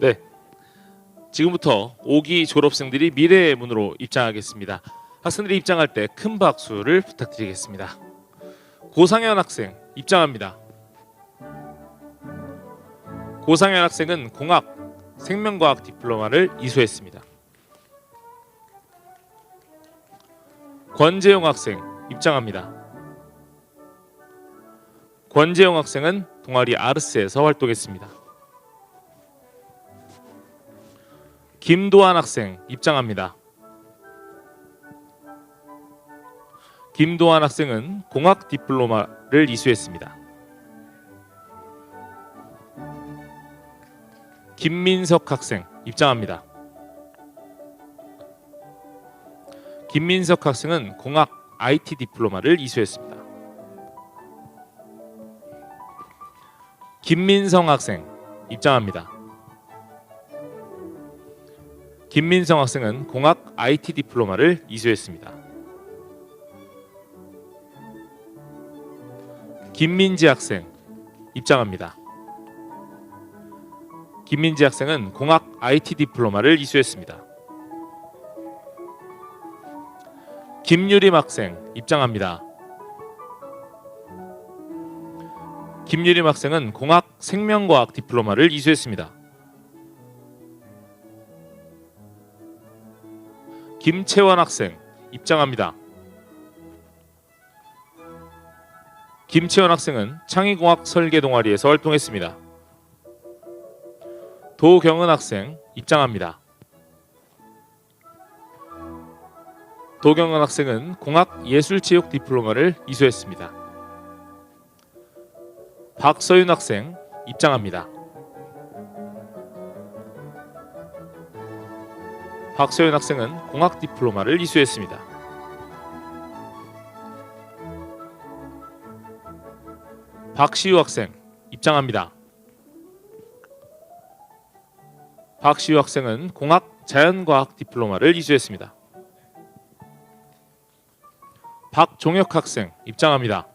A: 네, 지금부터 5기 졸업생들이 미래의 문으로 입장하겠습니다. 학생들이 입장할 때 큰 박수를 부탁드리겠습니다. 고상현 학생 입장합니다. 고상현 학생은 공학, 생명과학 디플로마를 이수했습니다. 권재용 학생 입장합니다. 권재용 학생은 동아리 아르스에서 활동했습니다. 김도한 학생 입장합니다. 김도한 학생은 공학 디플로마를 이수했습니다. 김민석 학생 입장합니다. 김민석 학생은 공학 IT 디플로마를 이수했습니다. 김민성 학생 입장합니다. 김민성 학생은 공학 IT 디플로마를 이수했습니다. 김민지 학생 입장합니다. 김민지 학생은 공학 IT 디플로마를 이수했습니다. 김유림 학생 입장합니다. 김유림 학생은 공학 생명과학 디플로마를 이수했습니다. 김채원 학생 입장합니다. 김채원 학생은 창의공학 설계 동아리에서 활동했습니다. 도경은 학생 입장합니다. 도경은 학생은 공학 예술체육 디플로마를 이수했습니다. 박서윤 학생 입장합니다. 박서윤 학생은 공학 디플로마를 이수했습니다. 박시우 학생 입장합니다. 박시우 학생은 공학 자연과학 디플로마를 이수했습니다. 박종혁 학생 입장합니다.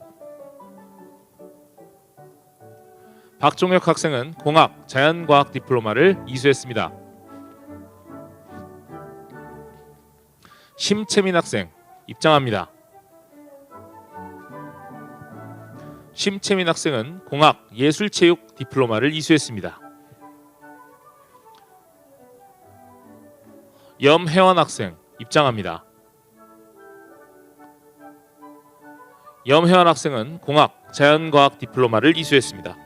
A: 박종혁 학생은 공학 자연과학 디플로마를 이수했습니다. 심채민 학생 입장합니다. 심채민 학생은 공학 예술체육 디플로마를 이수했습니다. 염혜원 학생 입장합니다. 염혜원 학생은 공학 자연과학 디플로마를 이수했습니다.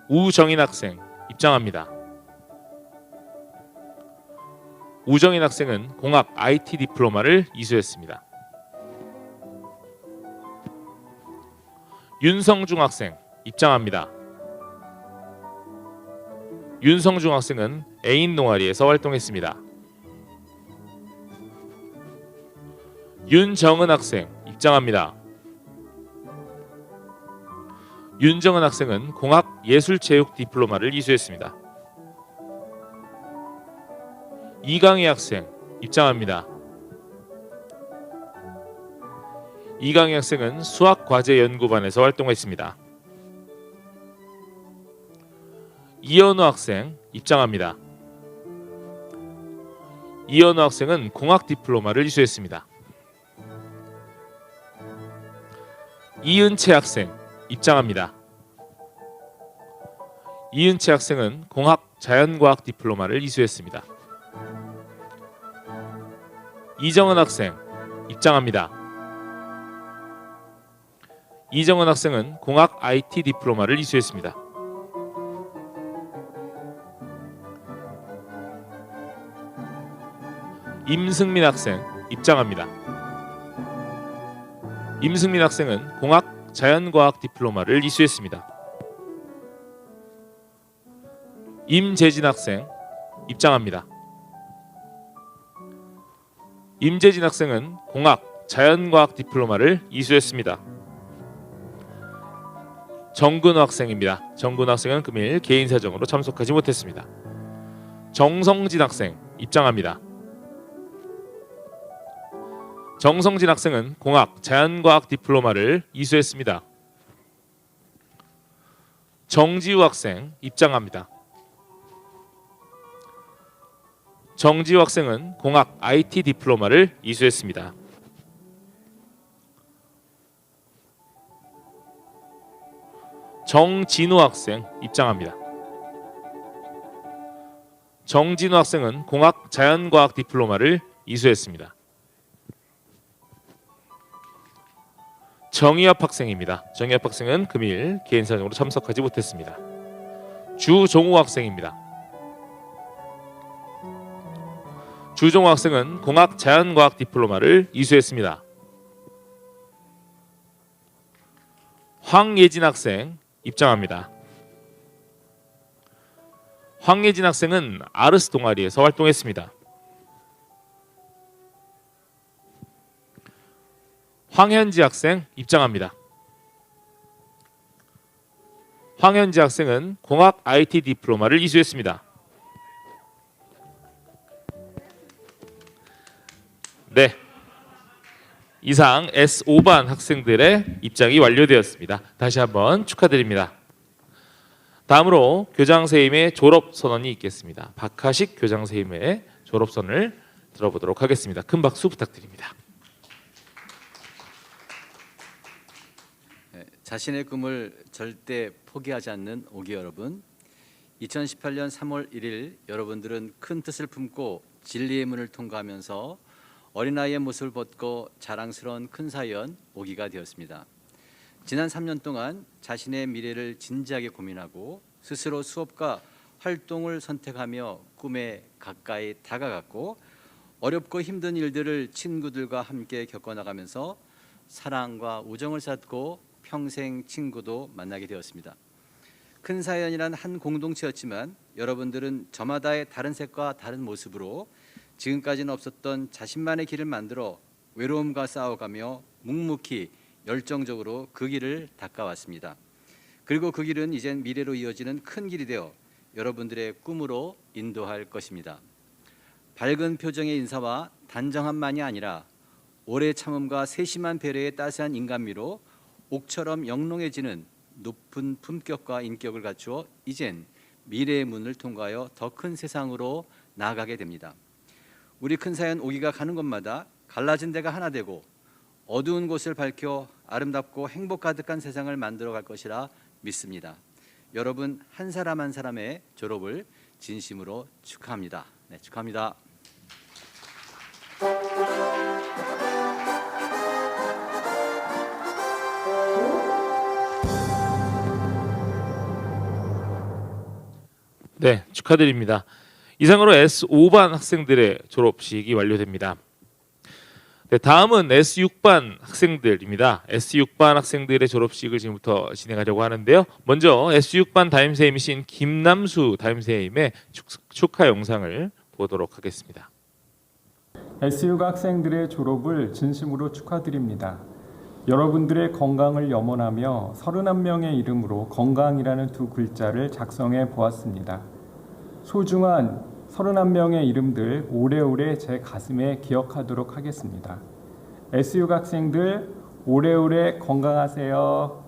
A: 우정인 학생 입장합니다. 우정인 학생은 공학 IT 디플로마를 이수했습니다. 윤성중 학생 입장합니다. 윤성중 학생은 애인 동아리에서 활동했습니다. 윤정은 학생 입장합니다. 윤정은 학생은 공학 예술체육 디플로마를 이수했습니다. 이강희 학생 입장합니다. 이강희 학생은 수학과제연구반에서 활동했습니다. 이현우 학생 입장합니다. 이현우 학생은 공학 디플로마를 이수했습니다. 이은채 학생 입장합니다. 이은채 학생은 공학 자연과학 디플로마를 이수했습니다. 이정은 학생 입장합니다. 이정은 학생은 공학 IT 디플로마를 이수했습니다. 임승민 학생 입장합니다. 임승민 학생은 공학 자연과학 디플로마를 이수했습니다. 임재진 학생 입장합니다. 임재진 학생은 공학 자연과학 디플로마를 이수했습니다. 정근호 학생입니다. 정근호 학생은 금일 개인 사정으로 참석하지 못했습니다. 정성진 학생 입장합니다. 정성진 학생은 공학, 자연과학 디플로마를 이수했습니다. 정지우 학생 입장합니다. 정지우 학생은 공학 IT 디플로마를 이수했습니다. 정진우 학생 입장합니다. 정진우 학생은 공학 자연과학 디플로마를 이수했습니다. 정희엽 학생입니다. 정희엽 학생은 금일 개인 사정으로 참석하지 못했습니다. 주종우 학생입니다. 주종우 학생은 공학 자연과학 디플로마를 이수했습니다. 황예진 학생 입장합니다. 황예진 학생은 아르스 동아리에서 활동했습니다. 황현지 학생 입장합니다. 황현지 학생은 공학 IT 디플로마를 이수했습니다. 네, 이상 S5반 학생들의 입장이 완료되었습니다. 다시 한번 축하드립니다. 다음으로 교장선생님의 졸업선언이 있겠습니다. 박하식 교장선생님의 졸업선을 들어보도록 하겠습니다. 큰 박수 부탁드립니다.
D: 자신의 꿈을 절대 포기하지 않는 오기 여러분, 2018년 3월 1일 여러분들은 큰 뜻을 품고 진리의 문을 통과하면서 어린아이의 모습을 벗고 자랑스러운 큰 사연 오기가 되었습니다. 지난 3년 동안 자신의 미래를 진지하게 고민하고 스스로 수업과 활동을 선택하며 꿈에 가까이 다가갔고 어렵고 힘든 일들을 친구들과 함께 겪어나가면서 사랑과 우정을 쌓고 평생 친구도 만나게 되었습니다. 큰 사연이란 한 공동체였지만 여러분들은 저마다의 다른 색과 다른 모습으로 지금까지는 없었던 자신만의 길을 만들어 외로움과 싸워가며 묵묵히 열정적으로 그 길을 닦아왔습니다. 그리고 그 길은 이젠 미래로 이어지는 큰 길이 되어 여러분들의 꿈으로 인도할 것입니다. 밝은 표정의 인사와 단정함만이 아니라 오래 참음과 세심한 배려의 따스한 인간미로 옥처럼 영롱해지는 높은 품격과 인격을 갖추어 이젠 미래의 문을 통과하여 더 큰 세상으로 나아가게 됩니다. 우리 큰 사연 오기가 가는 곳마다 갈라진 데가 하나 되고 어두운 곳을 밝혀 아름답고 행복 가득한 세상을 만들어갈 것이라 믿습니다. 여러분 한 사람 한 사람의 졸업을 진심으로 축하합니다. 네, 축하합니다.
A: 네, 축하드립니다. 이상으로 S5반 학생들의 졸업식이 완료됩니다. 네, 다음은 S6반 학생들입니다. S6반 학생들의 졸업식을 지금부터 진행하려고 하는데요. 먼저 S6반 담임선생님이신 김남수 담임선생님의 축하 영상을 보도록 하겠습니다.
H: S6 학생들의 졸업을 진심으로 축하드립니다. 여러분들의 건강을 염원하며 31명의 이름으로 건강이라는 두 글자를 작성해 보았습니다. 소중한 31명의 이름들 오래오래 제 가슴에 기억하도록 하겠습니다. S6 학생들 오래오래 건강하세요.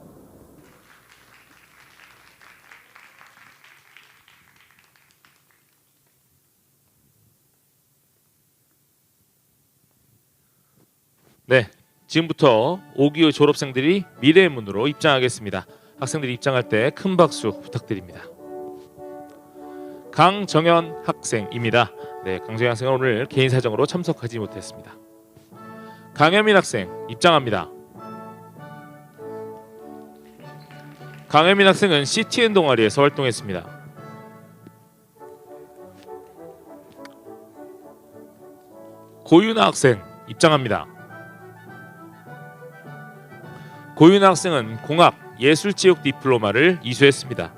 A: 네, 지금부터 5기의 졸업생들이 미래의 문으로 입장하겠습니다. 학생들이 입장할 때 큰 박수 부탁드립니다. 강정현 학생입니다. 네, 강정현 학생은 오늘 개인 사정으로 참석하지 못했습니다. 강혜민 학생 입장합니다. 강혜민 학생은 CTN 동아리에서 활동했습니다. 고윤아 학생 입장합니다. 고윤아 학생은 공학 예술체육 디플로마를 이수했습니다.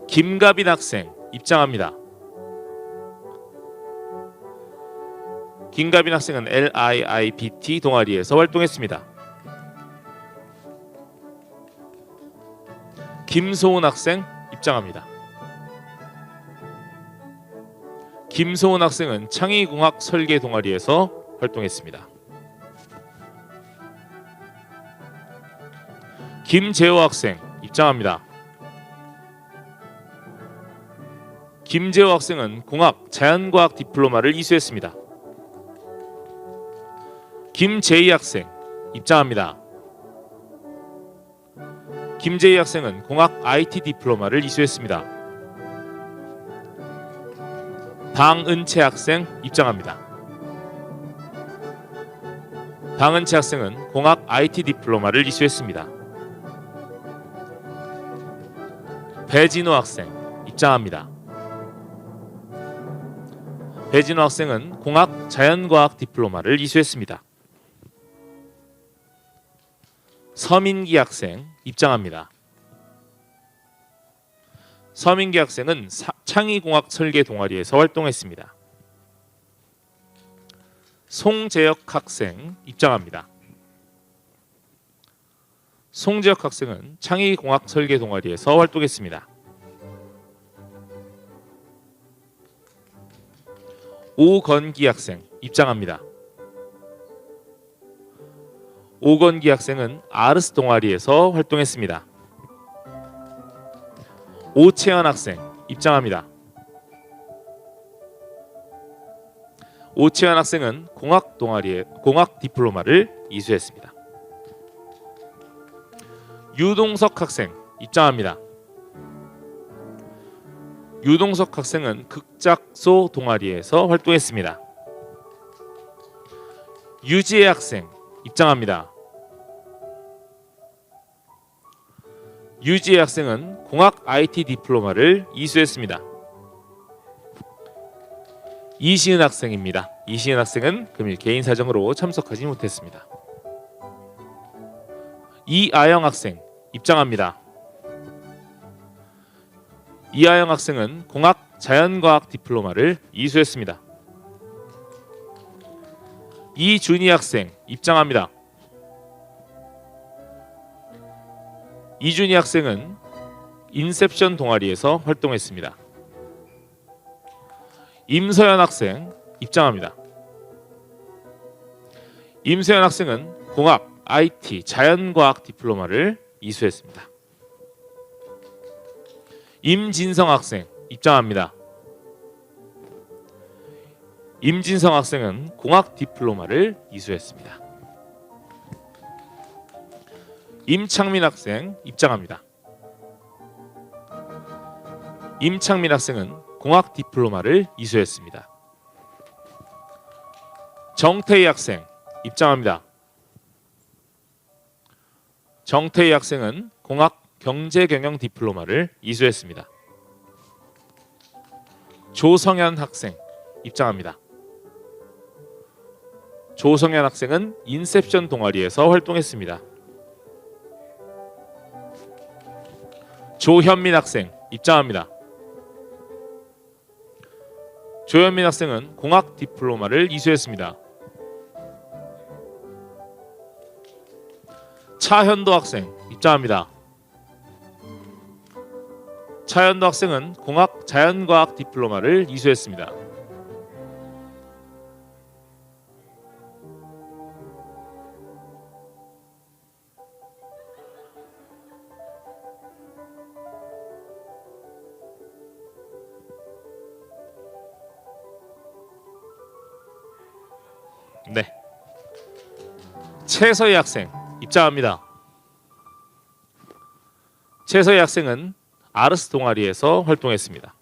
A: 김가빈 학생 입장합니다. 김가빈 학생은 LIIBT 동아리에서 활동했습니다. 김소은 학생 입장합니다. 김소은 학생은 창의공학 설계 동아리에서 활동했습니다. 김재호 학생 입장합니다. 김재호 학생은 공학, 자연과학 디플로마를 이수했습니다. 김재희 학생 입장합니다. 김재희 학생은 공학 IT 디플로마를 이수했습니다. 방은채 학생 입장합니다. 방은채 학생은 공학 IT 디플로마를 이수했습니다. 배진호 학생 입장합니다. 배진호 학생은 공학 자연과학 디플로마를 이수했습니다. 서민기 학생 입장합니다. 서민기 학생은 창의공학 설계 동아리에서 활동했습니다. 송재혁 학생 입장합니다. 송재혁 학생은 창의공학 설계 동아리에서 활동했습니다. 오건기 학생 입장합니다. 오건기 학생은 아르스 동아리에서 활동했습니다. 오채연 학생 입장합니다. 오채연 학생은 공학 동아리에 공학 디플로마를 이수했습니다. 유동석 학생 입장합니다. 유동석 학생은 극작소 동아리에서 활동했습니다. 유지혜 학생 입장합니다. 유지혜 학생은 공학 IT 디플로마를 이수했습니다. 이시은 학생입니다. 이시은 학생은 금일 개인 사정으로 참석하지 못했습니다. 이아영 학생 입장합니다. 이아영 학생은 공학 자연과학 디플로마를 이수했습니다. 이준희 학생 입장합니다. 이준희 학생은 인셉션 동아리에서 활동했습니다. 임서연 학생 입장합니다. 임서연 학생은 공학, IT, 자연과학 디플로마를 이수했습니다. 임진성 학생 입장합니다. 임진성 학생은 공학 디플로마를 이수했습니다. 임창민 학생 입장합니다. 임창민 학생은 공학 디플로마를 이수했습니다. 정태희 학생 입장합니다. 정태희 학생은 공학 경제경영 디플로마를 이수했습니다. 조성현 학생 입장합니다. 조성현 학생은 인셉션 동아리에서 활동했습니다. 조현민 학생 입장합니다. 조현민 학생은 공학 디플로마를 이수했습니다. 차현도 학생 입장합니다. 차현도 학생은 공학 자연과학 디플로마를 이수했습니다. 네. 최서희 학생 입장합니다. 최서희 학생은 아르스 동아리에서 활동했습니다.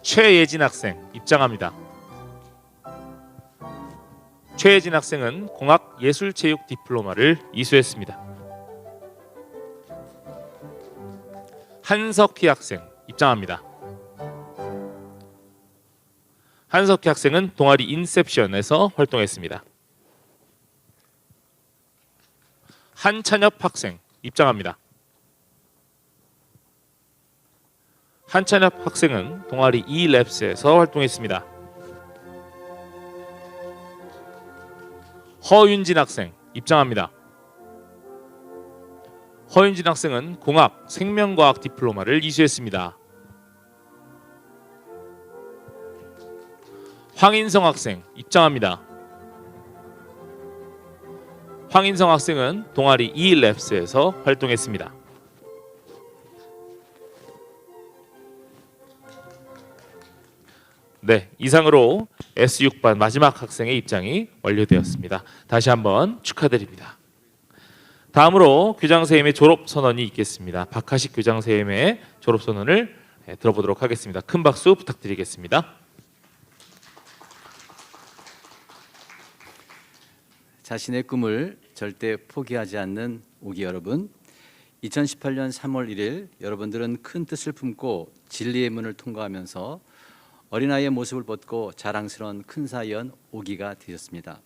A: 최예진 학생 입장합니다. 최예진 학생은 공학 예술체육 디플로마를 이수했습니다. 한석희 학생 입장합니다. 한석희 학생은 동아리 인셉션에서 활동했습니다. 한찬엽 학생 입장합니다. 한찬엽 학생은 동아리 eLabs에서 활동했습니다. 허윤진 학생 입장합니다. 허윤진 학생은 공학 생명과학 디플로마를 이수했습니다. 황인성 학생 입장합니다. 황인성 학생은 동아리 E-랩스에서 활동했습니다. 네, 이상으로 S6반 마지막 학생의 입장이 완료되었습니다. 다시 한번 축하드립니다. 다음으로 교장선생님의 졸업선언이 있겠습니다. 박하식 교장선생님의 졸업선언을 들어보도록 하겠습니다. 큰 박수 부탁드리겠습니다.
D: 자신의 꿈을 절대 포기하지 않는 오기 여러분, 2018년 3월 1일 여러분들은 큰 뜻을 품고 진리의 문을 통과하면서 어린아이의 모습을 벗고 자랑스러운 큰사연 오기가 되셨습니다.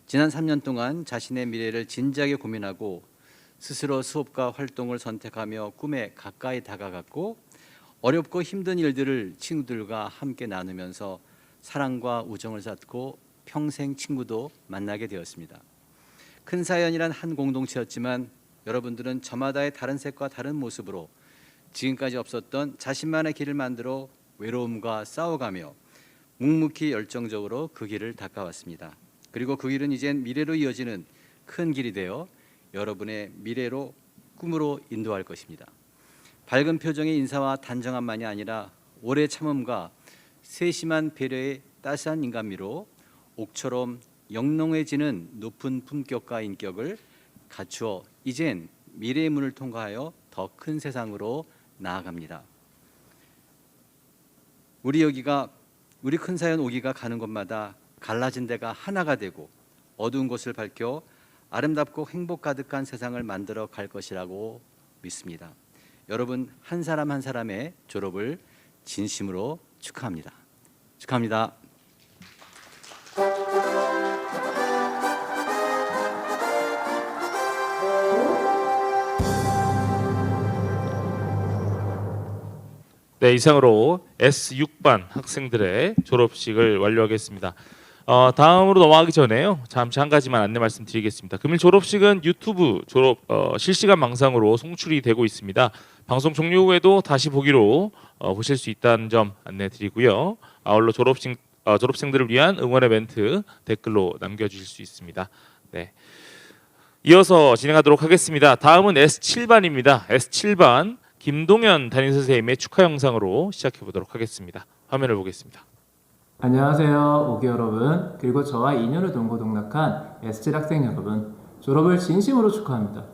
D: 지난 3년 동안 자신의 미래를 진지하게 고민하고 스스로 수업과 활동을 선택하며 꿈에 가까이 다가갔고 어렵고 힘든 일들을 친구들과 함께 나누면서 사랑과 우정을 쌓고 평생 친구도 만나게 되었습니다. 큰사연이란 한 공동체였지만 여러분들은 저마다의 다른 색과 다른 모습으로 지금까지 없었던 자신만의 길을 만들어 외로움과 싸워가며 묵묵히 열정적으로 그 길을 닦아왔습니다. 그리고 그 길은 이젠 미래로 이어지는 큰 길이 되어 여러분의 미래로 꿈으로 인도할 것입니다. 밝은 표정의 인사와 단정함만이 아니라 오래 참음과 세심한 배려의 따스한 인간미로 옥처럼 영롱해지는 높은 품격과 인격을 갖추어 이젠 미래의 문을 통과하여 더 큰 세상으로 나아갑니다. 우리 큰사연 오기가 가는 곳마다 갈라진 데가 하나가 되고 어두운 곳을 밝혀 아름답고 행복 가득한 세상을 만들어 갈 것이라고 믿습니다. 여러분 한 사람 한 사람의 졸업을 진심으로 축하합니다. 축하합니다.
A: 네, 이상으로 S6반 학생들의 졸업식을 완료하겠습니다. 다음으로 넘어가기 전에요. 잠시 한 가지만 안내 말씀드리겠습니다. 금일 졸업식은 유튜브 실시간 방송으로 송출이 되고 있습니다. 방송 종료 후에도 다시 보기로 보실 수 있다는 점 안내드리고요. 아울러 졸업생들을 위한 응원의 멘트 댓글로 남겨주실 수 있습니다. 네. 이어서 진행하도록 하겠습니다. 다음은 S7반입니다. S7반 김동현 담임선생님의 축하 영상으로 시작해 보도록 하겠습니다. 화면을 보겠습니다.
I: 안녕하세요, 오기 여러분, 그리고 저와 인연을 동고동락한 S7 학생 여러분, 졸업을 진심으로 축하합니다.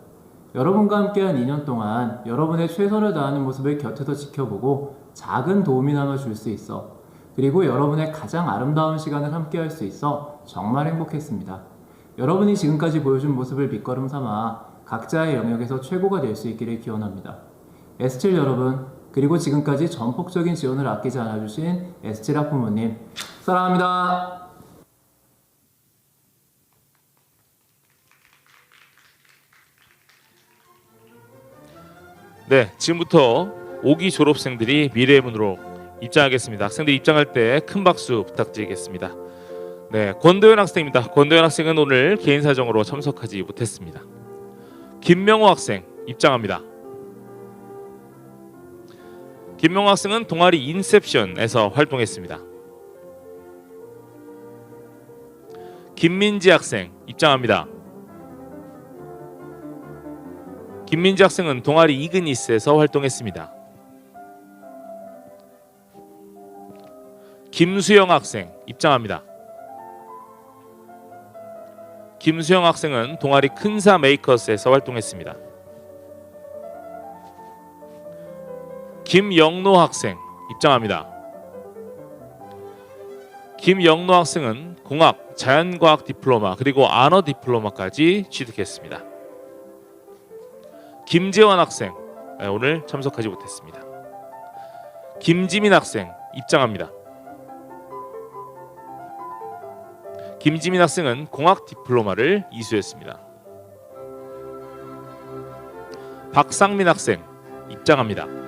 I: 여러분과 함께한 2년 동안 여러분의 최선을 다하는 모습을 곁에서 지켜보고 작은 도움이나마 줄 수 있어, 그리고 여러분의 가장 아름다운 시간을 함께할 수 있어 정말 행복했습니다. 여러분이 지금까지 보여준 모습을 밑거름 삼아 각자의 영역에서 최고가 될 수 있기를 기원합니다. S7 여러분, 그리고 지금까지 전폭적인 지원을 아끼지 않아주신 S7 학부모님, 사랑합니다.
A: 네, 지금부터 5기 졸업생들이 미래의 문으로 입장하겠습니다. 학생들이 입장할 때 큰 박수 부탁드리겠습니다. 네, 권도현 학생입니다. 권도현 학생은 오늘 개인 사정으로 참석하지 못했습니다. 김명호 학생 입장합니다. 김명호 학생은 동아리 인셉션에서 활동했습니다. 김민지 학생 입장합니다. 김민지 학생은 동아리 이그니스에서 활동했습니다. 김수영 학생 입장합니다. 김수영 학생은 동아리 큰사 메이커스에서 활동했습니다. 김영노 학생 입장합니다. 김영노 학생은 공학, 자연과학 디플로마 그리고 언어 디플로마까지 취득했습니다. 김재원 학생 오늘 참석하지 못했습니다. 김지민 학생 입장합니다. 김지민 학생은 공학 디플로마를 이수했습니다. 박상민 학생 입장합니다.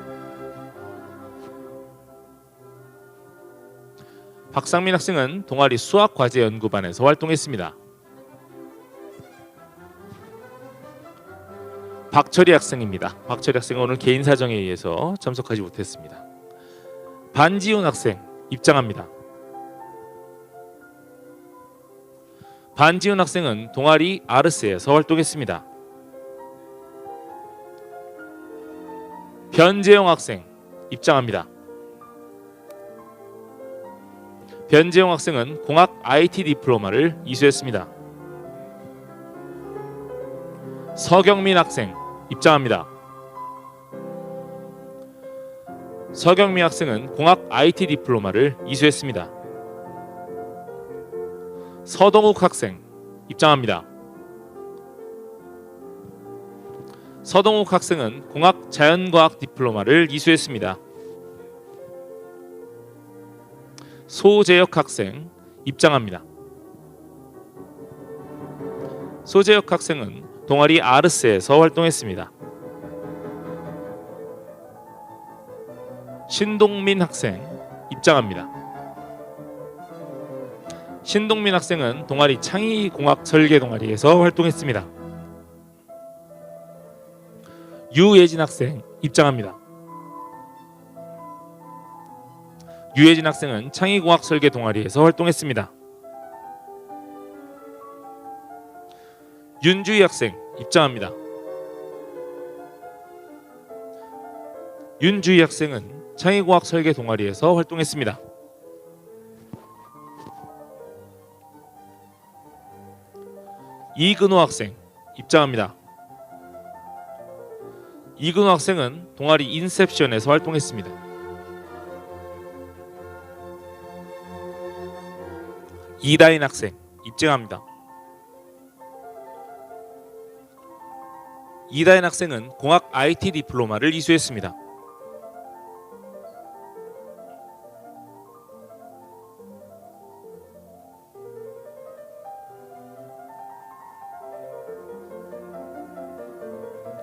A: 박상민 학생은 동아리 수학과제연구반에서 활동했습니다. 박철희 학생입니다. 박철희 학생은 오늘 개인 사정에 의해서 참석하지 못했습니다. 반지훈 학생 입장합니다. 반지훈 학생은 동아리 아르스에서 활동했습니다. 변재용 학생 입장합니다. 변재용 학생은 공학 IT 디플로마를 이수했습니다. 서경민 학생 입장합니다. 서경민 학생은 공학 IT 디플로마를 이수했습니다. 서동욱 학생 입장합니다. 서동욱 학생은 공학 자연과학 디플로마를 이수했습니다. 소재혁 학생 입장합니다. 소재혁 학생은 동아리 아르스에서 활동했습니다. 신동민 학생 입장합니다. 신동민 학생은 동아리 창의공학 설계 동아리에서 활동했습니다. 유예진 학생 입장합니다. 유예진 학생은 창의공학 설계 동아리에서 활동했습니다. 윤주희 학생 입장합니다. 윤주희 학생은 창의공학 설계 동아리에서 활동했습니다. 이근호 학생 입장합니다. 이근호 학생은 동아리 인셉션에서 활동했습니다. 이다인 학생 입장합니다. 이다인 학생은 공학 IT 디플로마를 이수했습니다.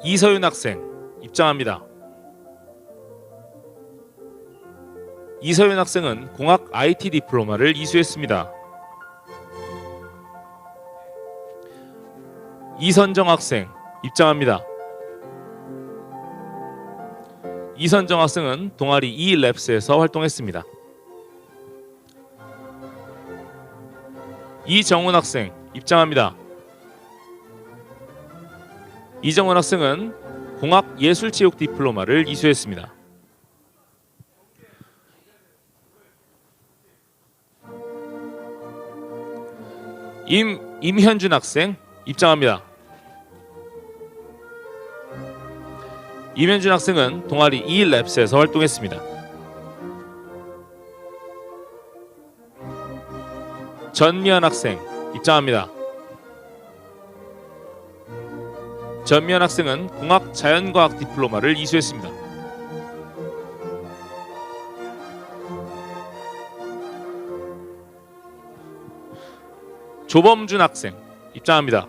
A: 이서윤 학생 입장합니다. 이서윤 학생은 공학 IT 디플로마를 이수했습니다. 이선정 학생 입장합니다. 이선정 학생은 동아리 eLabs에서 활동했습니다. 이정훈 학생 입장합니다. 이정훈 학생은 공학 예술체육 디플로마를 이수했습니다. 임현준 학생 입장합니다. 임현준 학생은 동아리 eLabs에서 활동했습니다. 전미연 학생 입장합니다. 전미연 학생은 공학 자연과학 디플로마를 이수했습니다. 조범준 학생 입장합니다.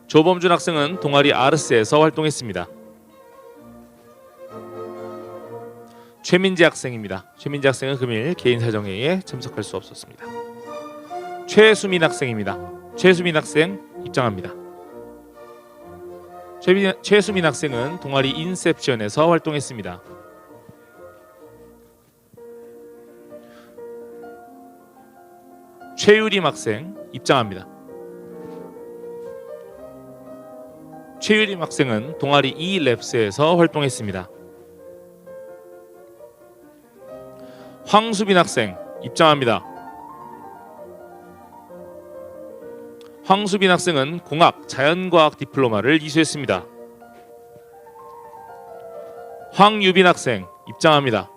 A: 조범준 학생은 동아리 아르스에서 활동했습니다. 최민지 학생입니다. 최민지 학생은 금일 개인 사정회의에 참석할 수 없었습니다. 최수민 학생입니다. 최수민 학생 입장합니다. 최수민 학생은 동아리 인셉션에서 활동했습니다. 최유림 학생 입장합니다. 최유림 학생은 동아리 eLabs에서 활동했습니다. 황수빈 학생 입장합니다. 황수빈 학생은 공학 자연과학 디플로마를 이수했습니다. 황유빈 학생 입장합니다.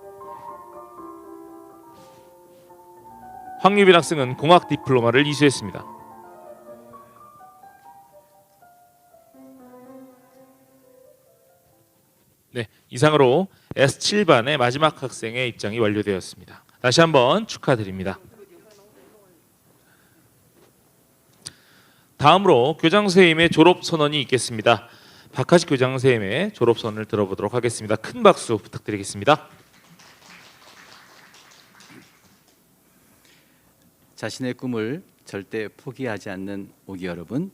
A: 황유빈 학생은 공학 디플로마를 이수했습니다. 네, 이상으로 S7반의 마지막 학생의 입장이 완료되었습니다. 다시 한번 축하드립니다. 다음으로 교장 선생님의 졸업 선언이 있겠습니다. 박하식 교장 선생님의 졸업 선언을 들어보도록 하겠습니다. 큰 박수 부탁드리겠습니다.
D: 자신의 꿈을 절대 포기하지 않는 오기 여러분,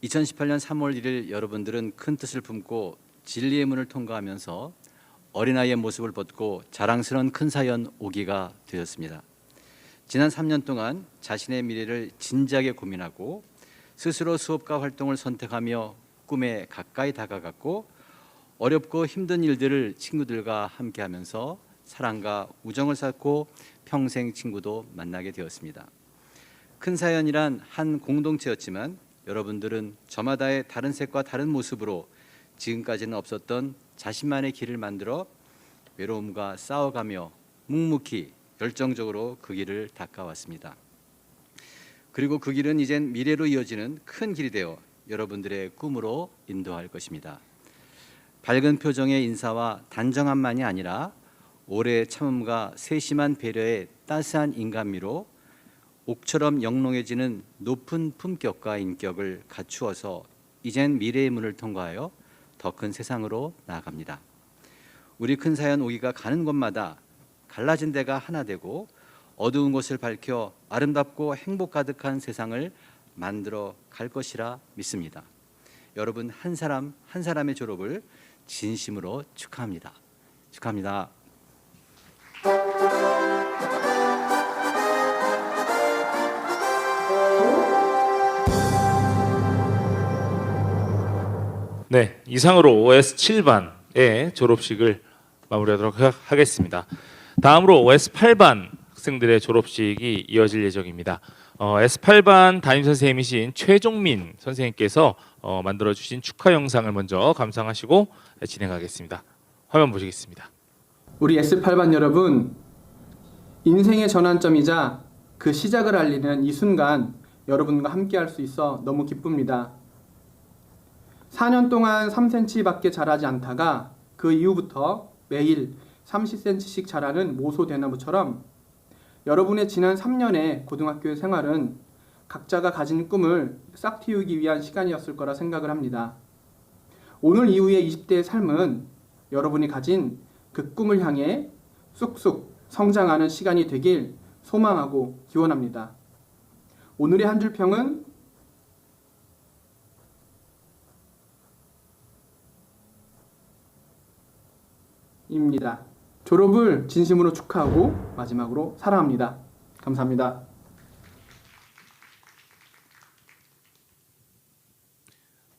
D: 2018년 3월 1일 여러분들은 큰 뜻을 품고 진리의 문을 통과하면서 어린아이의 모습을 벗고 자랑스러운 큰 사연 오기가 되었습니다. 지난 3년 동안 자신의 미래를 진지하게 고민하고 스스로 수업과 활동을 선택하며 꿈에 가까이 다가갔고 어렵고 힘든 일들을 친구들과 함께하면서 사랑과 우정을 쌓고 평생 친구도 만나게 되었습니다. 큰 사연이란 한 공동체였지만 여러분들은 저마다의 다른 색과 다른 모습으로 지금까지는 없었던 자신만의 길을 만들어 외로움과 싸워가며 묵묵히 열정적으로 그 길을 닦아왔습니다. 그리고 그 길은 이젠 미래로 이어지는 큰 길이 되어 여러분들의 꿈으로 인도할 것입니다. 밝은 표정의 인사와 단정함만이 아니라 오래 참음과 세심한 배려의 따스한 인간미로 옥처럼 영롱해지는 높은 품격과 인격을 갖추어서 이젠 미래의 문을 통과하여 더 큰 세상으로 나아갑니다. 우리 큰 사연 오기가 가는 곳마다 갈라진 데가 하나 되고 어두운 곳을 밝혀 아름답고 행복 가득한 세상을 만들어 갈 것이라 믿습니다. 여러분 한 사람 한 사람의 졸업을 진심으로 축하합니다. 축하합니다.
A: 네, 이상으로 S7반의 졸업식을 마무리하도록 하겠습니다. 다음으로 S8반 학생들의 졸업식이 이어질 예정입니다. S8반 담임선생님이신 최종민 선생님께서 만들어주신 축하 영상을 먼저 감상하시고 진행하겠습니다. 화면 보시겠습니다.
J: 우리 S8반 여러분, 인생의 전환점이자 그 시작을 알리는 이 순간 여러분과 함께 할 수 있어 너무 기쁩니다. 4년 동안 3cm밖에 자라지 않다가 그 이후부터 매일 30cm씩 자라는 모소 대나무처럼 여러분의 지난 3년의 고등학교 생활은 각자가 가진 꿈을 싹 틔우기 위한 시간이었을 거라 생각을 합니다. 오늘 이후의 20대의 삶은 여러분이 가진 그 꿈을 향해 쑥쑥 성장하는 시간이 되길 소망하고 기원합니다. 오늘의 한 줄 평은 입니다. 졸업을 진심으로 축하하고 마지막으로 사랑합니다. 감사합니다.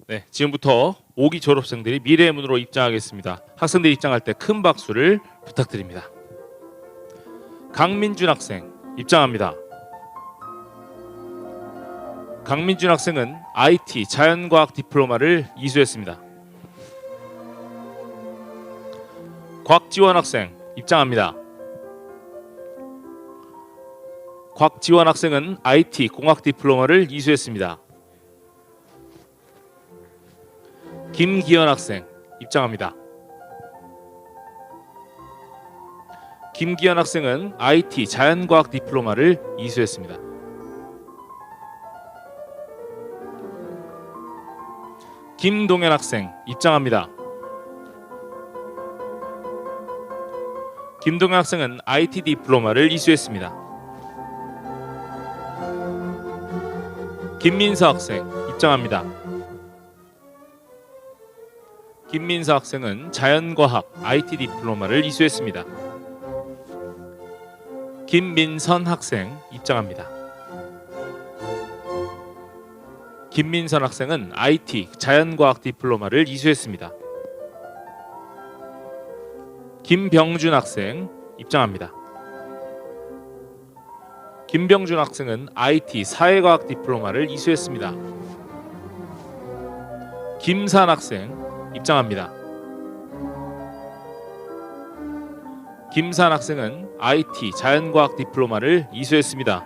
A: 네, 지금부터 5기 졸업생들이 미래의 문으로 입장하겠습니다. 학생들이 입장할 때 큰 박수를 부탁드립니다. 강민준 학생 입장합니다. 강민준 학생은 IT 자연과학 디플로마를 이수했습니다. 곽지원 학생 입장합니다. 곽지원 학생은 IT 공학 디플로마를 이수했습니다. 김기현 학생 입장합니다. 김기현 학생은 IT 자연과학 디플로마를 이수했습니다. 김동현 학생 입장합니다. 김동현 학생은 IT 디플로마를 이수했습니다. 김민서 학생 입장합니다. 김민서 학생은 자연과학 IT 디플로마를 이수했습니다. 김민선 학생 입장합니다. 김민선 학생은 IT 자연과학 디플로마를 이수했습니다. 김병준 학생 입장합니다. 김병준 학생은 IT 사회과학 디플로마를 이수했습니다. 김산 학생 입장합니다. 김산 학생은 IT 자연과학 디플로마를 이수했습니다.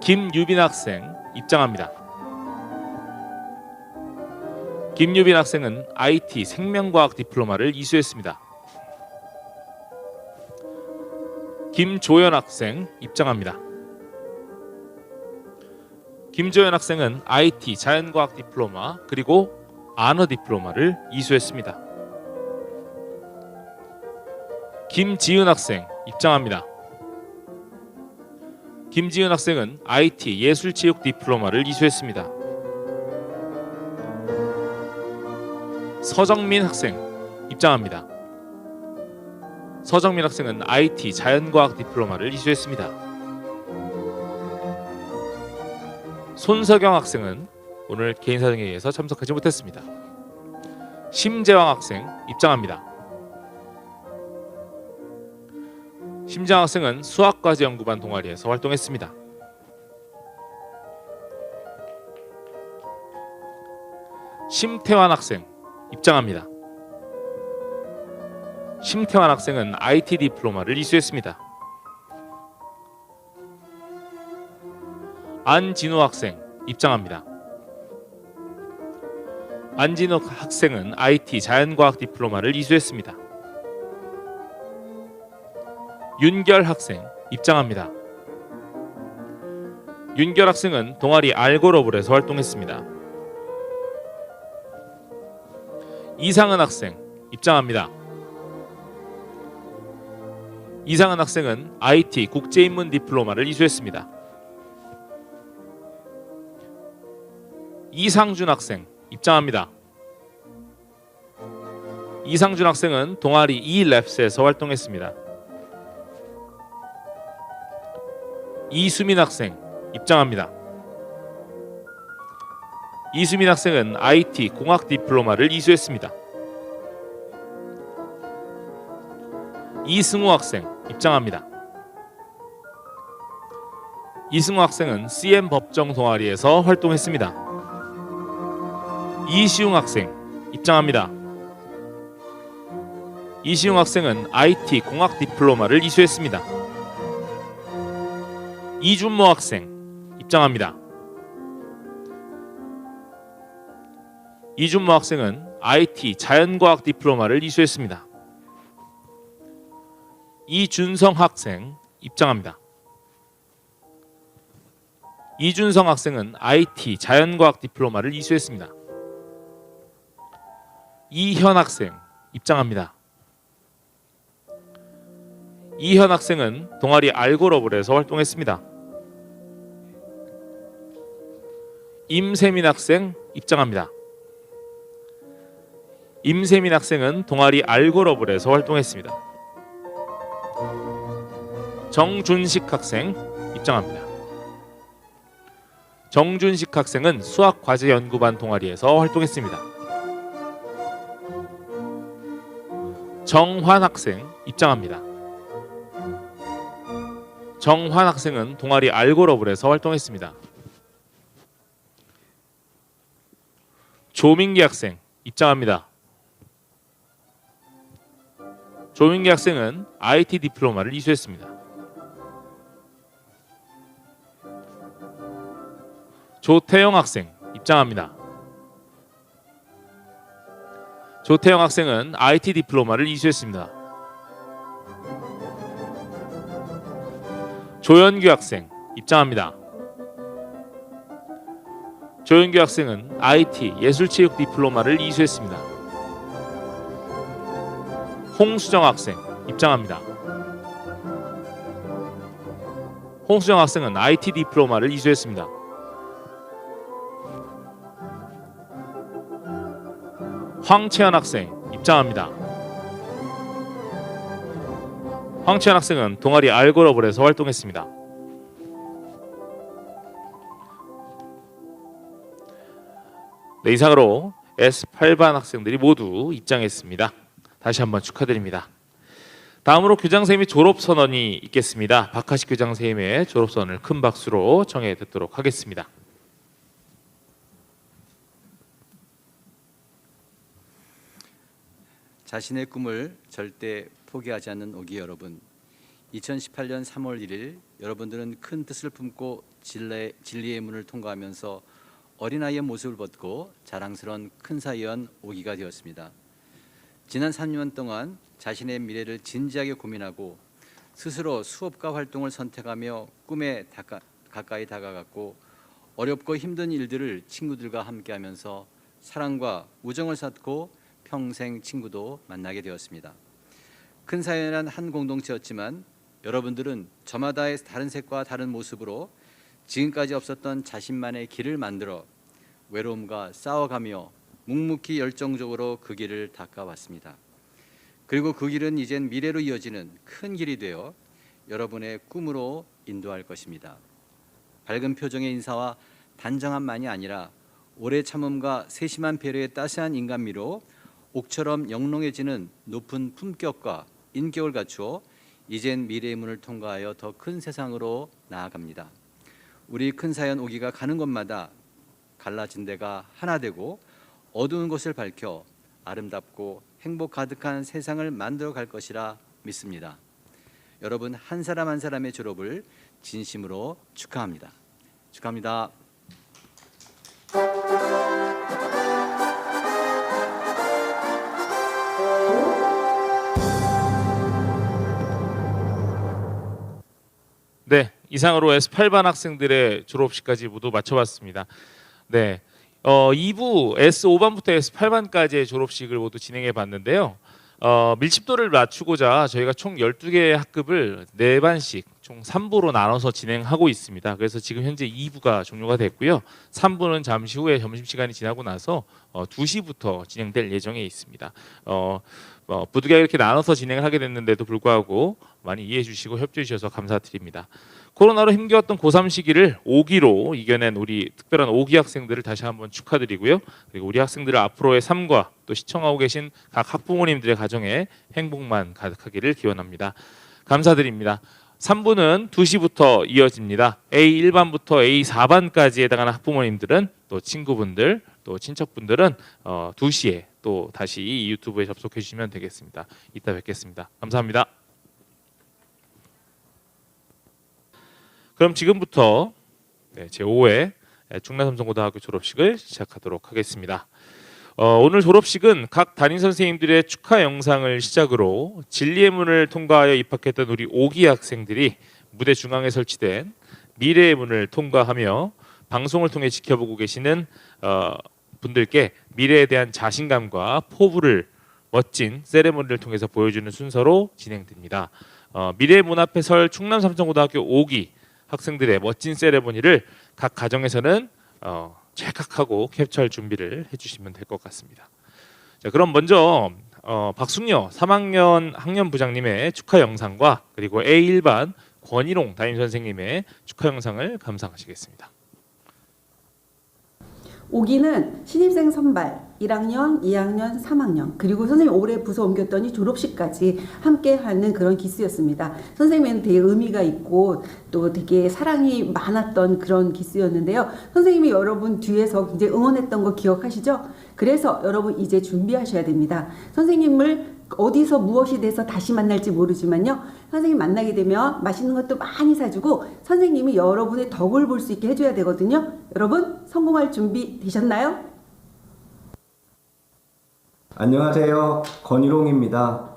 A: 김유빈 학생 입장합니다. 김유빈 학생은 IT 생명과학 디플로마를 이수했습니다. 김조연 학생 입장합니다. 김조연 학생은 IT 자연과학 디플로마 그리고 안어 디플로마를 이수했습니다. 김지은 학생 입장합니다. 김지은 학생은 IT 예술체육 디플로마를 이수했습니다. 서정민 학생 입장합니다. 서정민 학생은 IT 자연과학 디플로마를 이수했습니다. 손석영 학생은 오늘 개인사정회의에서 참석하지 못했습니다. 심재왕 학생 입장합니다. 심재왕 학생은 수학과제연구반 동아리에서 활동했습니다. 심태환 학생 입장합니다. 심태환 학생은 IT 디플로마를 이수했습니다. 안진우 학생 입장합니다. 안진우 학생은 IT 자연과학 디플로마를 이수했습니다. 윤결 학생 입장합니다. 윤결 학생은 동아리 알고러블에서 활동했습니다. 이상은 학생 입장합니다. 이상은 학생은 IT 국제인문 디플로마를 이수했습니다. 이상준 학생 입장합니다. 이상준 학생은 동아리 eLabs에서 활동했습니다. 이수민 학생 입장합니다. 이수민 학생은 IT 공학 디플로마를 이수했습니다. 이승우 학생 입장합니다. 이승우 학생은 CM 법정 동아리에서 활동했습니다. 이시웅 학생 입장합니다. 이시웅 학생은 IT 공학 디플로마를 이수했습니다. 이준모 학생 입장합니다. 이준모 학생은 IT 자연과학 디플로마를 이수했습니다. 이준성 학생 입장합니다. 이준성 학생은 IT 자연과학 디플로마를 이수했습니다. 이현 학생 입장합니다. 이현 학생은 동아리 알고러블에서 활동했습니다. 임세민 학생 입장합니다. 임세민 학생은 동아리 알고러블에서 활동했습니다. 정준식 학생 입장합니다. 정준식 학생은 수학과제연구반 동아리에서 활동했습니다. 정환 학생 입장합니다. 정환 학생은 동아리 알고러블에서 활동했습니다. 조민기 학생 입장합니다. 조민기 학생은 IT 디플로마를 이수했습니다. 조태영 학생 입장합니다. 조태영 학생은 IT 디플로마를 이수했습니다. 조현규 학생 입장합니다. 조현규 학생은 IT 예술체육 디플로마를 이수했습니다. 홍수정 학생 입장합니다. 홍수정 학생은 IT 디플로마를 이수했습니다. 황채연 학생 입장합니다. 황채연 학생은 동아리 알고러블에서 활동했습니다. 네, 이상으로 S8반 학생들이 모두 입장했습니다. 다시 한번 축하드립니다. 다음으로 교장선생님의 졸업선언이 있겠습니다. 박하식 교장선생님의 졸업선언을 큰 박수로 청해 듣도록 하겠습니다.
D: 자신의 꿈을 절대 포기하지 않는 오기 여러분, 2018년 3월 1일 여러분들은 큰 뜻을 품고 진리의 문을 통과하면서 어린아이의 모습을 벗고 자랑스러운 큰 사위원 오기가 되었습니다. 지난 3년 동안 자신의 미래를 진지하게 고민하고 스스로 수업과 활동을 선택하며 꿈에 가까이 다가갔고 어렵고 힘든 일들을 친구들과 함께하면서 사랑과 우정을 쌓고 평생 친구도 만나게 되었습니다. 큰 사회는 한 공동체였지만 여러분들은 저마다의 다른 색과 다른 모습으로 지금까지 없었던 자신만의 길을 만들어 외로움과 싸워가며 묵묵히 열정적으로 그 길을 닦아왔습니다. 그리고 그 길은 이젠 미래로 이어지는 큰 길이 되어 여러분의 꿈으로 인도할 것입니다. 밝은 표정의 인사와 단정함만이 아니라 오래 참음과 세심한 배려의 따스한 인간미로 옥처럼 영롱해지는 높은 품격과 인격을 갖추어 이젠 미래의 문을 통과하여 더 큰 세상으로 나아갑니다. 우리 큰 사연 오기가 가는 곳마다 갈라진 데가 하나 되고 어두운 곳을 밝혀 아름답고 행복 가득한 세상을 만들어 갈 것이라 믿습니다. 여러분 한 사람 한 사람의 졸업을 진심으로 축하합니다. 축하합니다.
A: 네, 이상으로 S8반 학생들의 졸업식까지 모두 마쳐봤습니다. 네, 2부 S5반부터 S8반까지의 졸업식을 모두 진행해 봤는데요. 밀집도를 맞추고자 저희가 총 12개의 학급을 4반씩 총 3부로 나눠서 진행하고 있습니다. 그래서 지금 현재 2부가 종료가 됐고요. 3부는 잠시 후에 점심시간이 지나고 나서 2시부터 진행될 예정에 있습니다. 부득이하게 이렇게 나눠서 진행을 하게 됐는데도 불구하고 많이 이해해 주시고 협조해 주셔서 감사드립니다. 코로나로 힘겨웠던 고3 시기를 5기로 이겨낸 우리 특별한 5기 학생들을 다시 한번 축하드리고요. 그리고 우리 학생들의 앞으로의 삶과 또 시청하고 계신 각 학부모님들의 가정에 행복만 가득하기를 기원합니다. 감사드립니다. 3부는 2시부터 이어집니다. A1반부터 A4반까지에 해당하는 학부모님들은 또 친구분들 또 친척분들은 2시에 또 다시 이 유튜브에 접속해 주시면 되겠습니다. 이따 뵙겠습니다. 감사합니다. 그럼 지금부터 제5회 충남삼성고등학교 졸업식을 시작하도록 하겠습니다. 오늘 졸업식은 각 담임 선생님들의 축하 영상을 시작으로 진리의 문을 통과하여 입학했던 우리 5기 학생들이 무대 중앙에 설치된 미래의 문을 통과하며 방송을 통해 지켜보고 계시는 분들께 미래에 대한 자신감과 포부를 멋진 세레모니를 통해서 보여주는 순서로 진행됩니다. 미래의 문 앞에 설 충남삼성고등학교 5기 학생들의 멋진 세레모니를 각 가정에서는 찰칵하고 캡처할 준비를 해주시면 될 것 같습니다. 자, 그럼 먼저 박순여 3학년 학년부장님의 축하 영상과 그리고 A1반 권희롱 담임 선생님의 축하 영상을 감상하시겠습니다.
B: 5기는 신입생 선발 1학년, 2학년, 3학년 그리고 선생님 올해 부서 옮겼더니 졸업식까지 함께하는 그런 기수였습니다. 선생님에는 되게 의미가 있고 또 되게 사랑이 많았던 그런 기수였는데요. 선생님이 여러분 뒤에서 굉장히 응원했던 거 기억하시죠? 그래서 여러분 이제 준비하셔야 됩니다. 선생님을 어디서 무엇이 돼서 다시 만날지 모르지만요. 선생님 만나게 되면 맛있는 것도 많이 사주고 선생님이 여러분의 덕을 볼 수 있게 해줘야 되거든요. 여러분 성공할 준비 되셨나요?
K: 안녕하세요. 권희롱입니다.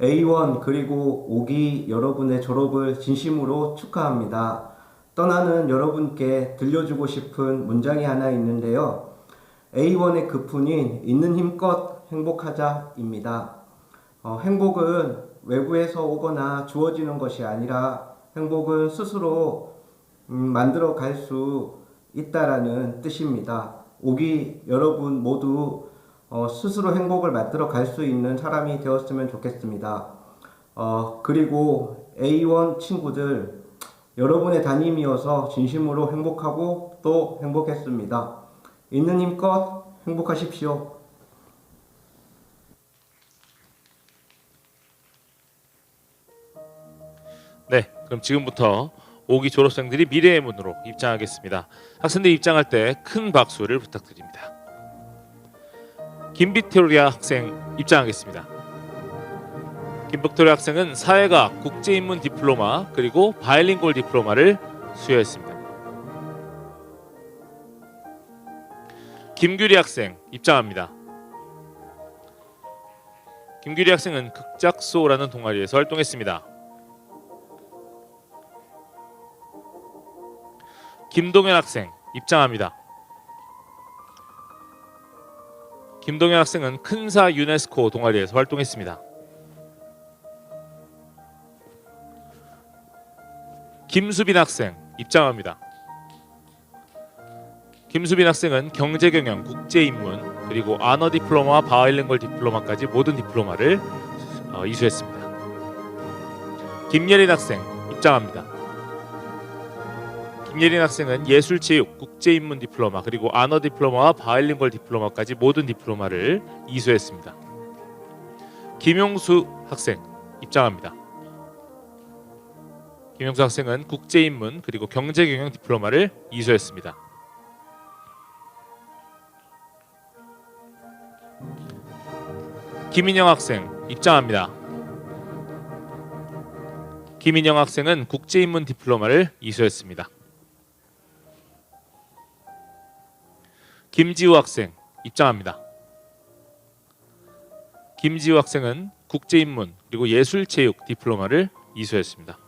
K: A1 그리고 5기 여러분의 졸업을 진심으로 축하합니다. 떠나는 여러분께 들려주고 싶은 문장이 하나 있는데요. A1의 급훈인 있는 힘껏 행복하자입니다. 행복은 외부에서 오거나 주어지는 것이 아니라 행복은 스스로 만들어 갈 수 있다라는 뜻입니다. 5기 여러분 모두 스스로 행복을 만들어 갈 수 있는 사람이 되었으면 좋겠습니다. 그리고 A1 친구들 여러분의 담임이어서 진심으로 행복하고 또 행복했습니다. 있는 힘껏 행복하십시오.
A: 네, 그럼 지금부터 5기 졸업생들이 미래의 문으로 입장하겠습니다. 학생들이 입장할 때 큰 박수를 부탁드립니다. 김빅토리아 학생 입장하겠습니다. 김빅토리아 학생은 사회과학 국제인문 디플로마 그리고 바이링골 디플로마를 수여했습니다. 김규리 학생 입장합니다. 김규리 학생은 극작소라는 동아리에서 활동했습니다. 김동현 학생 입장합니다. 김동현 학생은 큰사 유네스코 동아리에서 활동했습니다. 김수빈 학생 입장합니다. 김수빈 학생은 경제경영, 국제인문, 그리고 아너 디플로마와 바이링걸 디플로마까지 모든 디플로마를 이수했습니다. 김예린 학생 입장합니다. 김예린 학생은 예술체육, 국제인문 디플로마, 그리고 아너 디플로마와 바이링걸 디플로마까지 모든 디플로마를 이수했습니다. 김용수 학생 입장합니다. 김용수 학생은 국제인문 그리고 경제경영 디플로마를 이수했습니다. 김인영 학생 입장합니다. 김인영 학생은 국제인문 디플로마를 이수했습니다. 김지우 학생 입장합니다. 김지우 학생은 국제인문 그리고 예술체육 디플로마를 이수했습니다.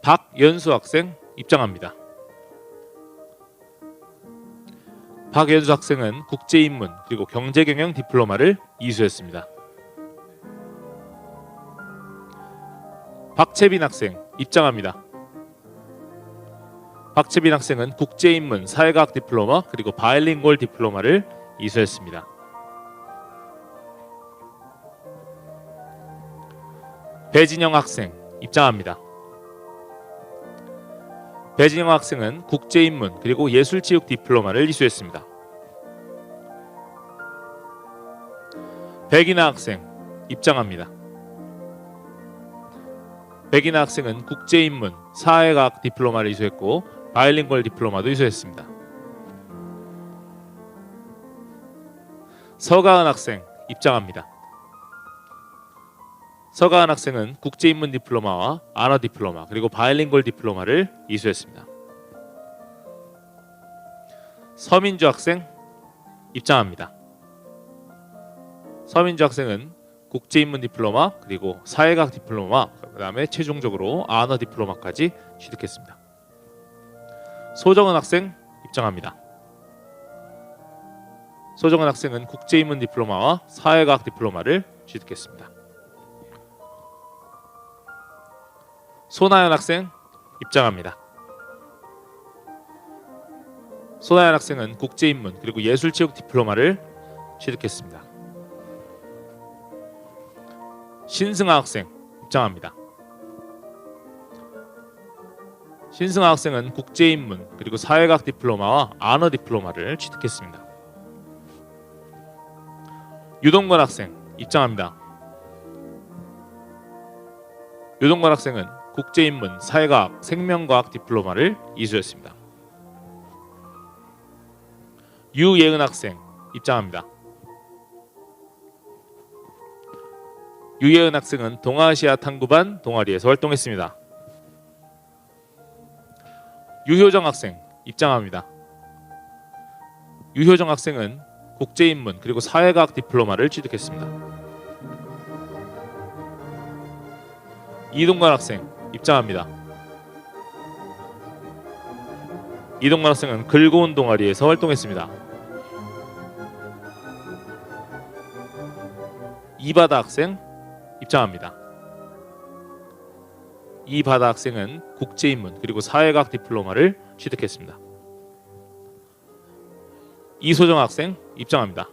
A: 박연수 학생 입장합니다. 박연수 학생은 국제인문 그리고 경제경영 디플로마를 이수했습니다. 박채빈 학생 입장합니다. 박채빈 학생은 국제인문 사회과학 디플로마 그리고 바이링골 디플로마를 이수했습니다. 배진영 학생 입장합니다. 배진영 학생은 국제인문 그리고 예술체육 디플로마를 이수했습니다. 백이나 학생 입장합니다. 백이나 학생은 국제인문 사회과학 디플로마를 이수했고 바이링걸 디플로마도 이수했습니다. 서가은 학생 입장합니다. 서가은 학생은 국제인문 디플로마와 아너 디플로마 그리고 바이링걸 디플로마를 이수했습니다. 서민주 학생 입장합니다. 서민주 학생은 국제인문 디플로마 그리고 사회과학 디플로마 그 다음에 최종적으로 아너 디플로마까지 취득했습니다. 소정은 학생 입장합니다. 소정은 학생은 국제인문 디플로마와 사회과학 디플로마를 취득했습니다. 손하연 학생 입장합니다. 손하연 학생은 국제인문 그리고 예술체육 디플로마를 취득했습니다. 신승아 학생 입장합니다. 신승아 학생은 국제인문 그리고 사회과학 디플로마와 아너 디플로마를 취득했습니다. 유동건 학생 입장합니다. 유동건 학생은 국제인문 사회과학 생명과학 디플로마를 이수했습니다. 유예은 학생 입장합니다. 유예은 학생은 동아시아 탐구반 동아리에서 활동했습니다. 유효정 학생 입장합니다. 유효정 학생은 국제인문 그리고 사회과학 디플로마를 취득했습니다. 이동관 학생 입장합니다. 이동관 학생은 글고운 동아리에서 활동했습니다. 이바다 학생 입장합니다. 이바다 학생은 국제인문 그리고 사회과학 디플로마를 취득했습니다. 이소정 학생 입장합니다.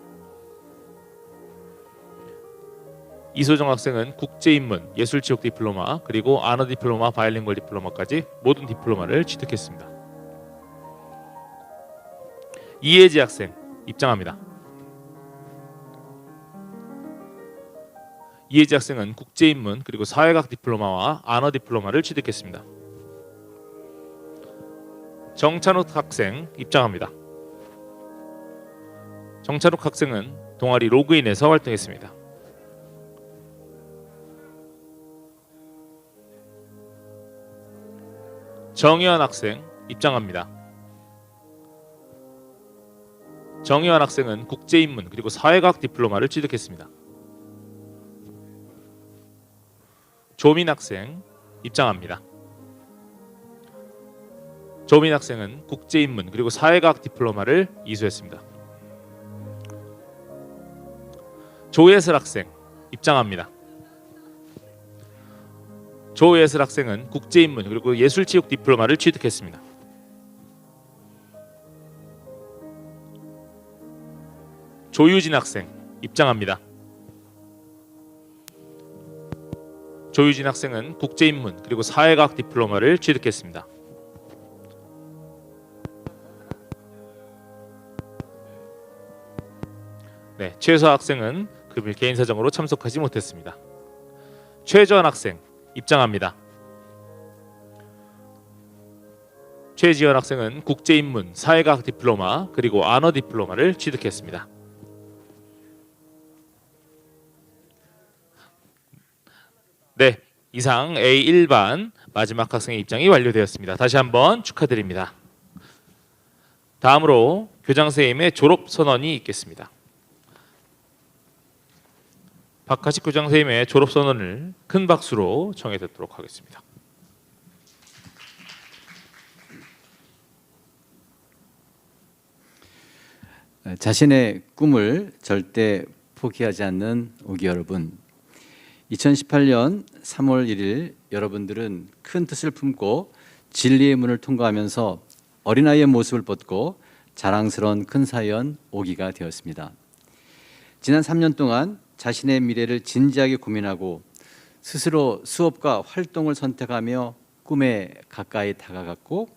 A: 이소정 학생은 국제인문 예술체육 디플로마 그리고 아너 디플로마 바이링걸 디플로마까지 모든 디플로마를 취득했습니다. 이혜지 학생 입장합니다. 이혜지 학생은 국제인문 그리고 사회과학 디플로마와 아너 디플로마를 취득했습니다. 정찬욱 학생 입장합니다. 정찬욱 학생은 동아리 로그인에서 활동했습니다. 정희환 학생 입장합니다. 정희환 학생은 국제인문 그리고 사회과학 디플로마를 취득했습니다. 조민 학생 입장합니다. 조민 학생은 국제인문 그리고 사회과학 디플로마를 이수했습니다. 조예슬 학생 입장합니다. 조예슬 학생은 국제인문 그리고 예술체육 디플로마를 취득했습니다. 조유진 학생 입장합니다. 조유진 학생은 국제인문 그리고 사회과학 디플로마를 취득했습니다. 네, 최서 학생은 금일 개인 사정으로 참석하지 못했습니다. 최지원 학생 입장합니다. 최지원 학생은 국제인문, 사회과학 디플로마 그리고 언어 디플로마를 취득했습니다. 네, 이상 A1반 마지막 학생의 입장이 완료되었습니다. 다시 한번 축하드립니다. 다음으로 교장 선생님의 졸업 선언이 있겠습니다. 박하식 교장 선생님의 졸업 선언을 큰 박수로 청해 듣도록 하겠습니다.
D: 자신의 꿈을 절대 포기하지 않는 오기 여러분, 2018년 3월 1일 여러분들은 큰 뜻을 품고 진리의 문을 통과하면서 어린아이의 모습을 벗고 자랑스러운 큰 사연 오기가 되었습니다. 지난 3년 동안 자신의 미래를 진지하게 고민하고 스스로 수업과 활동을 선택하며 꿈에 가까이 다가갔고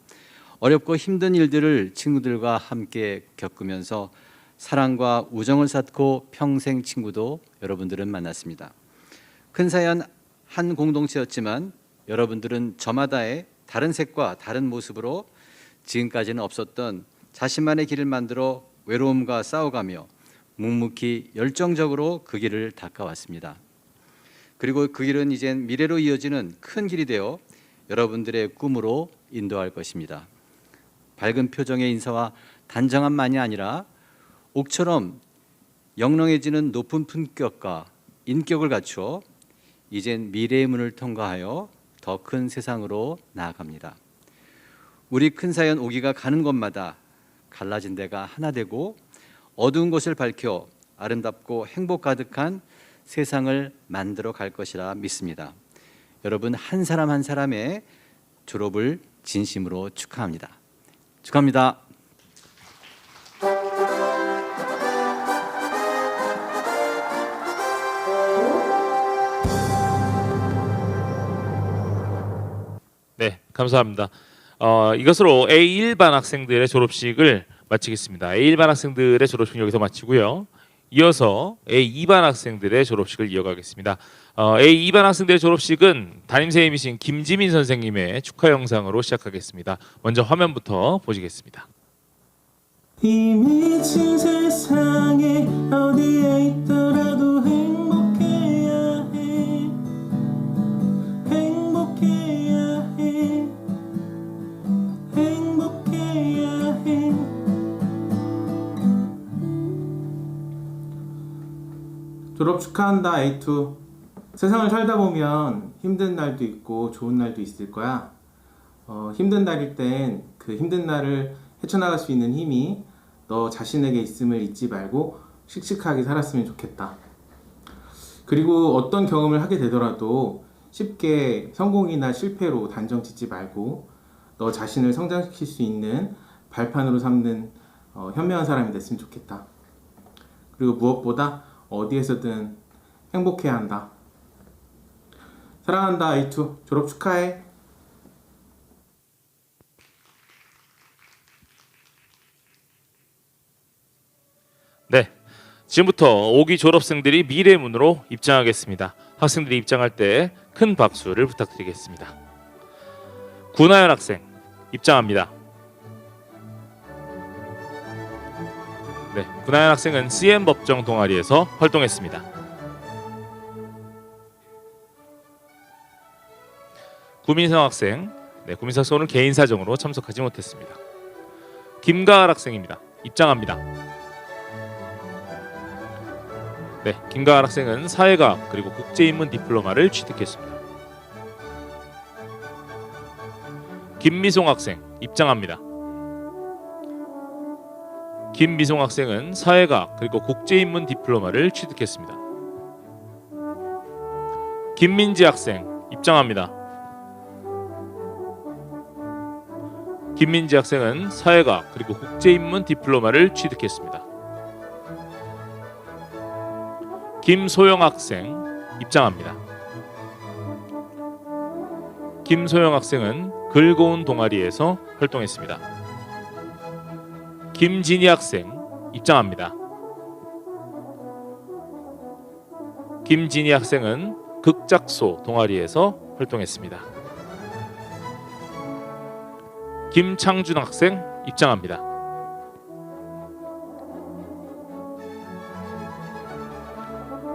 D: 어렵고 힘든 일들을 친구들과 함께 겪으면서 사랑과 우정을 쌓고 평생 친구도 여러분들은 만났습니다. 큰 사연 한 공동체였지만 여러분들은 저마다의 다른 색과 다른 모습으로 지금까지는 없었던 자신만의 길을 만들어 외로움과 싸워가며 묵묵히 열정적으로 그 길을 닦아왔습니다. 그리고 그 길은 이젠 미래로 이어지는 큰 길이 되어 여러분들의 꿈으로 인도할 것입니다. 밝은 표정의 인사와 단정함만이 아니라 옥처럼 영롱해지는 높은 품격과 인격을 갖추어 이젠 미래의 문을 통과하여 더 큰 세상으로 나아갑니다. 우리 큰 사연 오기가 가는 곳마다 갈라진 데가 하나 되고 어두운 곳을 밝혀 아름답고 행복 가득한 세상을 만들어 갈 것이라 믿습니다. 여러분 한 사람 한 사람의 졸업을 진심으로 축하합니다. 축하합니다.
A: 네, 감사합니다. 이것으로 A1반 학생들의 졸업식을 마치겠습니다. A1반 학생들의 졸업식은 여기서 마치고요. 이어서 A2반 학생들의 졸업식을 이어가겠습니다. A2반 학생들의 졸업식은 담임선생님이신 김지민 선생님의 축하 영상으로 시작하겠습니다. 먼저 화면부터 보시겠습니다.
L: 이 미친 세상에 어디에 있더라도 행복해야 해. 행복해야 해. 행복해야 해.
J: 졸업 축하한다 A2. 세상을 살다 보면 힘든 날도 있고 좋은 날도 있을 거야. 힘든 날일 땐 그 힘든 날을 헤쳐나갈 수 있는 힘이 너 자신에게 있음을 잊지 말고 씩씩하게 살았으면 좋겠다. 그리고 어떤 경험을 하게 되더라도 쉽게 성공이나 실패로 단정 짓지 말고 너 자신을 성장시킬 수 있는 발판으로 삼는 현명한 사람이 됐으면 좋겠다. 그리고 무엇보다 어디에서든 행복해야 한다. 사랑한다 A2. 졸업 축하해.
A: 네, 지금부터 5기 졸업생들이 미래의 문으로 입장하겠습니다. 학생들이 입장할 때 큰 박수를 부탁드리겠습니다. 구나연 학생 입장합니다. 네, 구나연 학생은 CM 법정 동아리에서 활동했습니다. 구민성 학생, 네, 구민성 학생 오늘 개인 사정으로 참석하지 못했습니다. 김가을 학생입니다. 입장합니다. 네, 김가을 학생은 사회과학 그리고 국제인문 디플로마를 취득했습니다. 김미송 학생 입장합니다. 김미송 학생은 사회과학 그리고 국제인문 디플로마를 취득했습니다. 김민지 학생 입장합니다. 김민지 학생은 사회과학 그리고 국제인문 디플로마를 취득했습니다. 김소영 학생 입장합니다. 김소영 학생은 글고운 동아리에서 활동했습니다. 김진희 학생 입장합니다. 김진희 학생은 극작소 동아리에서 활동했습니다. 김창준 학생 입장합니다.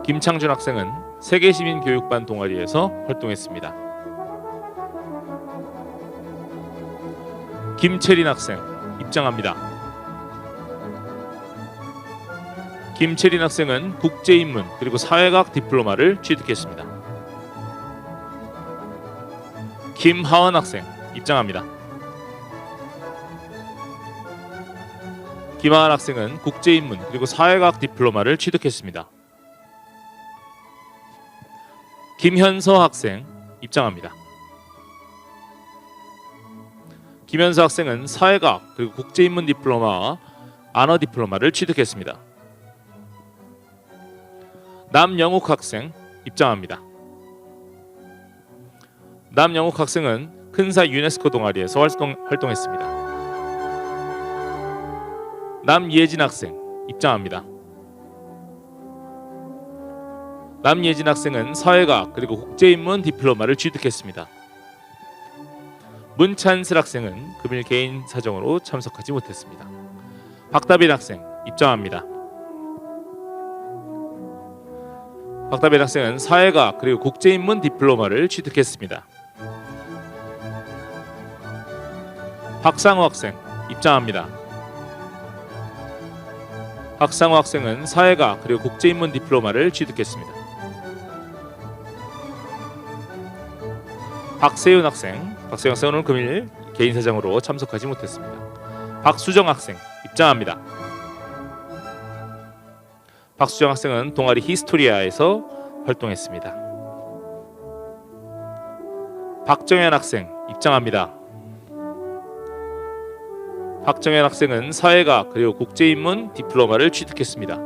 A: 김창준 학생은 세계시민교육반 동아리에서 활동했습니다. 김채린 학생 입장합니다. 김채린 학생은 국제인문 그리고 사회과학 디플로마를 취득했습니다. 김하원 학생 입장합니다. 김하원 학생은 국제인문 그리고 사회과학 디플로마를 취득했습니다. 김현서 학생 입장합니다. 김현서 학생은 사회과학 그리고 국제인문 디플로마와 안어 디플로마를 취득했습니다. 남영욱 학생 입장합니다. 남영욱 학생은 큰사 유네스코 동아리에서 활동했습니다. 남예진 학생 입장합니다. 남예진 학생은 사회과학 그리고 국제인문 디플로마를 취득했습니다. 문찬슬 학생은 금일 개인 사정으로 참석하지 못했습니다. 박다빈 학생 입장합니다. 박다빈 학생은 사회과학 그리고 국제인문 디플로마를 취득했습니다. 박상호 학생 입장합니다. 박상호 학생은 사회과학 그리고 국제인문 디플로마를 취득했습니다. 박세윤 학생 오늘 금일 개인 사정으로 참석하지 못했습니다. 박수정 학생 입장합니다. 박수정 학생은 동아리 히스토리아에서 활동했습니다. 박정현 학생 입장합니다. 박정현 학생은 사회과학 그리고 국제인문 디플로마를 취득했습니다.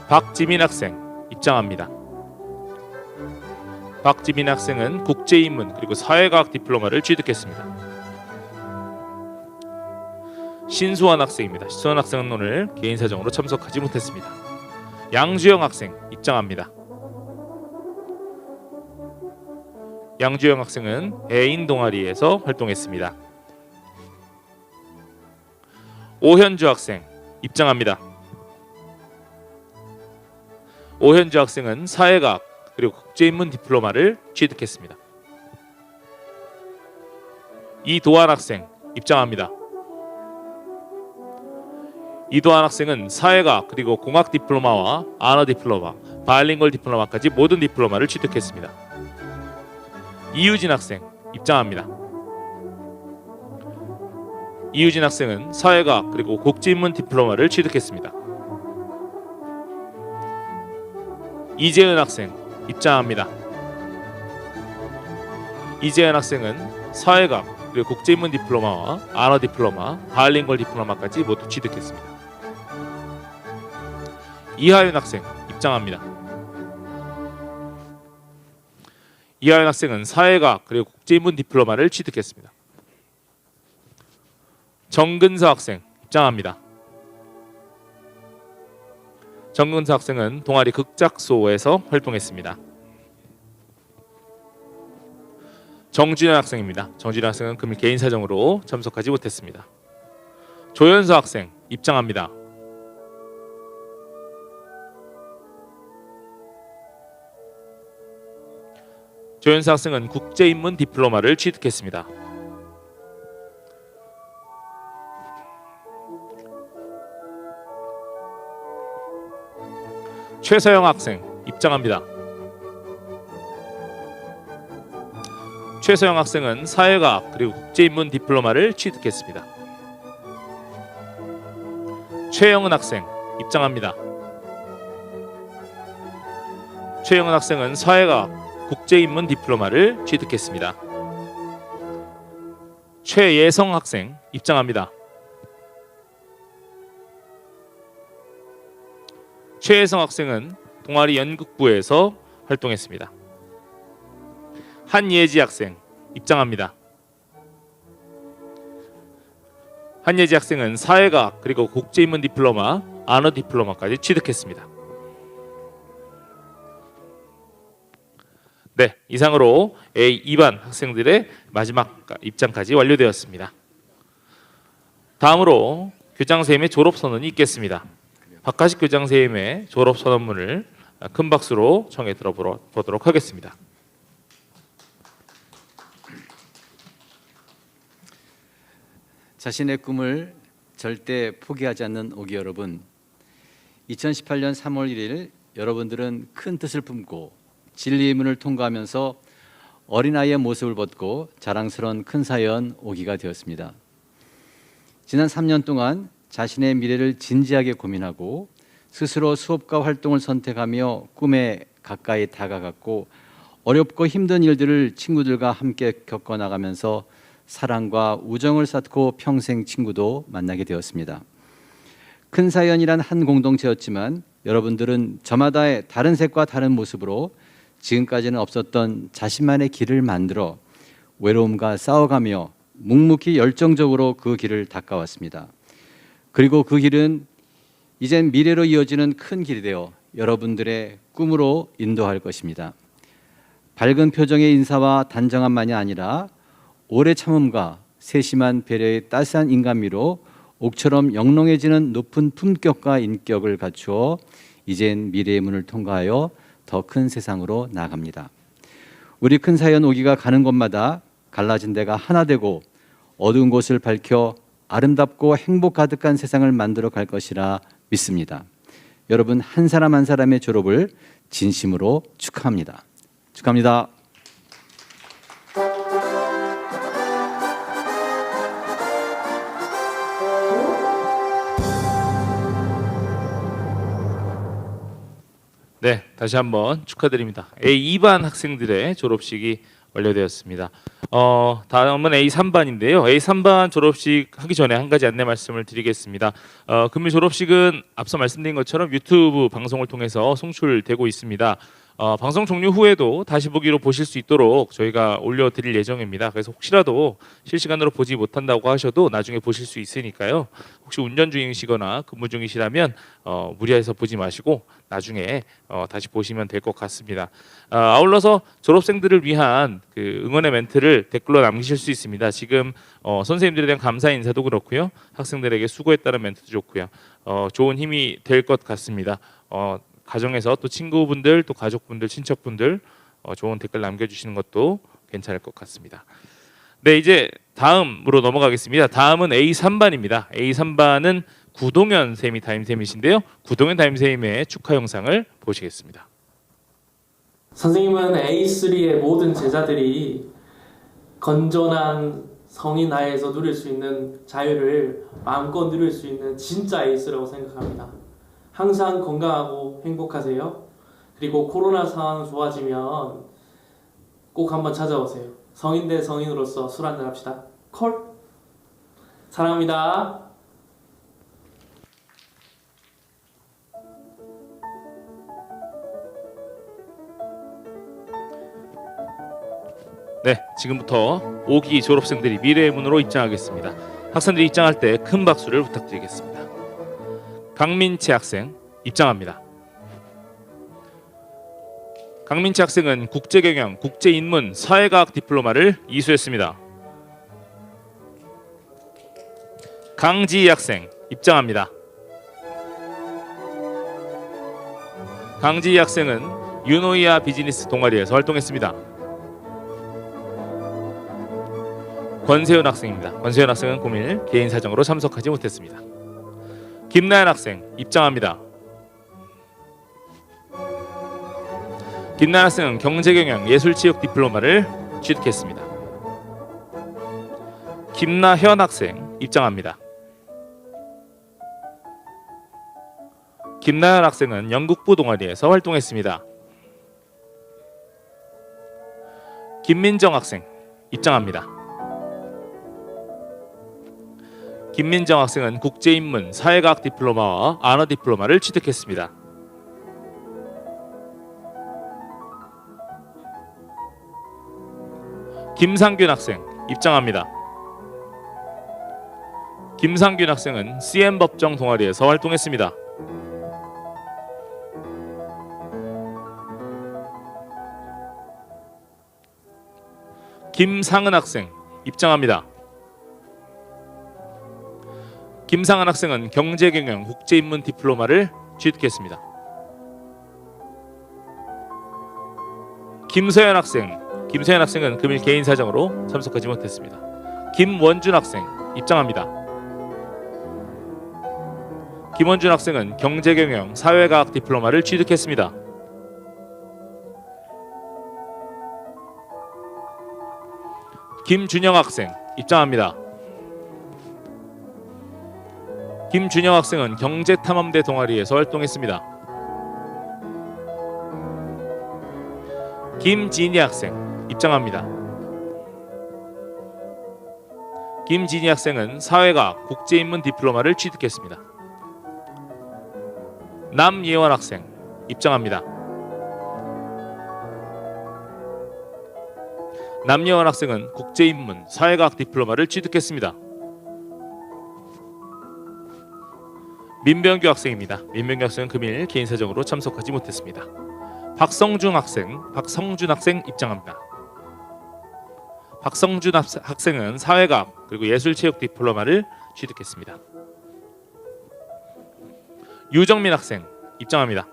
A: 박지민 학생 입장합니다. 박지민 학생은 국제인문 그리고 사회과학 디플로마를 취득했습니다. 신수환 학생입니다. 신수환 학생은 오늘 개인 사정으로 참석하지 못했습니다. 양주영 학생 입장합니다. 양주영 학생은 애인 동아리에서 활동했습니다. 오현주 학생 입장합니다. 오현주 학생은 사회과학 그리고 국제인문 디플로마를 취득했습니다. 이도환 학생 입장합니다. 이도환 학생은 사회과학 그리고 공학 디플로마와 안어 디플로마, 바이링걸 디플로마까지 모든 디플로마를 취득했습니다. 이유진 학생 입장합니다. 이유진 학생은 사회과학 그리고 국제인문 디플로마를 취득했습니다. 이재은 학생 입장합니다. 이재은 학생은 사회과학 그리고 국제인문 디플로마와 안어 디플로마, 바이링걸 디플로마까지 모두 취득했습니다. 이하윤 학생 입장합니다. 이하윤 학생은 사회과학 그리고 국제인문 디플로마를 취득했습니다. 정근서 학생 입장합니다. 정근서 학생은 동아리 극작소에서 활동했습니다. 정준현 학생입니다. 정준현 학생은 금일 개인 사정으로 참석하지 못했습니다. 조현서 학생 입장합니다. 조현서 학생은 국제인문 디플로마를 취득했습니다. 최서영 학생 입장합니다. 최서영 학생은 사회과학 그리고 국제인문 디플로마를 취득했습니다. 최영은 학생 입장합니다. 최영은 학생은 사회과학 국제인문 디플로마를 취득했습니다. 최예성 학생 입장합니다. 최예성 학생은 동아리 연극부에서 활동했습니다. 한예지 학생 입장합니다. 한예지 학생은 사회과학 그리고 국제인문 디플로마, 언어 디플로마까지 취득했습니다. 네, 이상으로 A2반 학생들의 마지막 입장까지 완료되었습니다. 다음으로 교장선생님의 졸업선언이 있겠습니다. 박하식 교장선생님의 졸업선언문을 큰 박수로 청해 들어보도록 하겠습니다.
D: 자신의 꿈을 절대 포기하지 않는 오기 여러분, 2018년 3월 1일 여러분들은 큰 뜻을 품고 진리의 문을 통과하면서 어린아이의 모습을 벗고 자랑스러운 큰 사연 오기가 되었습니다. 지난 3년 동안 자신의 미래를 진지하게 고민하고 스스로 수업과 활동을 선택하며 꿈에 가까이 다가갔고 어렵고 힘든 일들을 친구들과 함께 겪어나가면서 사랑과 우정을 쌓고 평생 친구도 만나게 되었습니다. 큰 사연이란 한 공동체였지만 여러분들은 저마다의 다른 색과 다른 모습으로 지금까지는 없었던 자신만의 길을 만들어 외로움과 싸워가며 묵묵히 열정적으로 그 길을 닦아왔습니다. 그리고 그 길은 이젠 미래로 이어지는 큰 길이 되어 여러분들의 꿈으로 인도할 것입니다. 밝은 표정의 인사와 단정함만이 아니라 오래 참음과 세심한 배려의 따스한 인간미로 옥처럼 영롱해지는 높은 품격과 인격을 갖추어 이젠 미래의 문을 통과하여 더 큰 세상으로 나아갑니다. 우리 큰 사연 오기가 가는 곳마다 갈라진 데가 하나 되고 어두운 곳을 밝혀 아름답고 행복 가득한 세상을 만들어 갈 것이라 믿습니다. 여러분 한 사람 한 사람의 졸업을 진심으로 축하합니다. 축하합니다.
A: 네, 다시 한번 축하드립니다. A2반 학생들의 졸업식이 완료되었습니다. 다음은 A3반인데요. A3반 졸업식 하기 전에 한 가지 안내 말씀을 드리겠습니다. 금일 졸업식은 앞서 말씀드린 것처럼 유튜브 방송을 통해서 송출되고 있습니다. 방송 종료 후에도 다시 보기로 보실 수 있도록 저희가 올려드릴 예정입니다. 그래서 혹시라도 실시간으로 보지 못한다고 하셔도 나중에 보실 수 있으니까요. 혹시 운전 중이시거나 근무 중이시라면 무리해서 보지 마시고 나중에 다시 보시면 될 것 같습니다. 아울러서 졸업생들을 위한 그 응원의 멘트를 댓글로 남기실 수 있습니다. 지금 선생님들에 대한 감사 인사도 그렇고요. 학생들에게 수고했다는 멘트도 좋고요. 좋은 힘이 될 것 같습니다. 가정에서 또 친구분들, 또 가족분들, 친척분들 좋은 댓글 남겨주시는 것도 괜찮을 것 같습니다. 네, 이제 다음으로 넘어가겠습니다. 다음은 A3반입니다. A3반은 구동현 쌤이 담임쌤이신데요. 구동현 담임쌤의 축하 영상을 보시겠습니다.
L: 선생님은 A3의 모든 제자들이 건전한 성인 나이에서 누릴 수 있는 자유를 마음껏 누릴 수 있는 진짜 에이스라고 생각합니다. 항상 건강하고 행복하세요. 그리고 코로나 상황 좋아지면 꼭 한번 찾아오세요. 성인 대 성인으로서 술 한잔 합시다. 콜! 사랑합니다.
A: 네, 지금부터 5기 졸업생들이 미래의 문으로 입장하겠습니다. 학생들이 입장할 때 큰 박수를 부탁드리겠습니다. 강민채 학생 입장합니다. 강민채 학생은 국제경영, 국제인문, 사회과학 디플로마를 이수했습니다. 강지희 학생 입장합니다. 강지희 학생은 유노이아 비즈니스 동아리에서 활동했습니다. 권세윤 학생입니다. 권세윤 학생은 고밀 개인 사정으로 참석하지 못했습니다. 김나연 학생 입장합니다. 김나연 학생은 경제경영 예술체육 디플로마를 취득했습니다. 김나현 학생 입장합니다. 김나연 학생은 연극부 동아리에서 활동했습니다. 김민정 학생 입장합니다. 김민정 학생은 국제인문 사회과학 디플로마와 언어 디플로마를 취득했습니다. 김상균 학생 입장합니다. 김상균 학생은 CM법정 동아리에서 활동했습니다. 김상은 학생 입장합니다. 김상은 학생은 경제경영 국제인문 디플로마를 취득했습니다. 김서연 학생은 금일 개인 사정으로 참석하지 못했습니다. 김원준 학생 입장합니다. 김원준 학생은 경제경영 사회과학 디플로마를 취득했습니다. 김준영 학생 입장합니다. 김준영 학생은 경제탐험대 동아리에서 활동했습니다. 김진희 학생 입장합니다. 김진희 학생은 사회과학 국제인문 디플로마를 취득했습니다. 남예원 학생 입장합니다. 남예원 학생은 국제인문 사회과학 디플로마를 취득했습니다. 민병규 학생입니다. 민병규 학생은 금일 개인 사정으로 참석하지 못했습니다. 박성준 학생 입장합니다. 박성준 학생은 사회과학 그리고 예술체육 디플로마를 취득했습니다. 유정민 학생 입장합니다.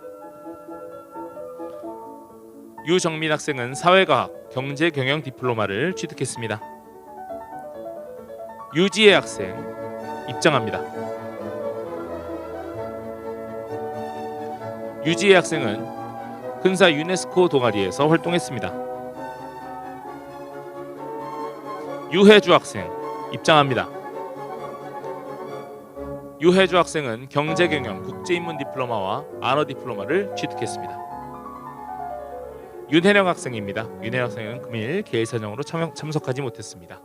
A: 유정민 학생은 사회과학 경제경영 디플로마를 취득했습니다. 유지혜 학생 입장합니다. 유지혜 학생은 근사 유네스코 동아리에서 활동했습니다. 유혜주 학생 입장합니다. 유혜주 학생은 경제경영 국제인문 디플로마와 언어 디플로마를 취득했습니다. 윤혜령 학생입니다. 윤혜령 학생은 금일 개인 사정으로 참석하지 못했습니다.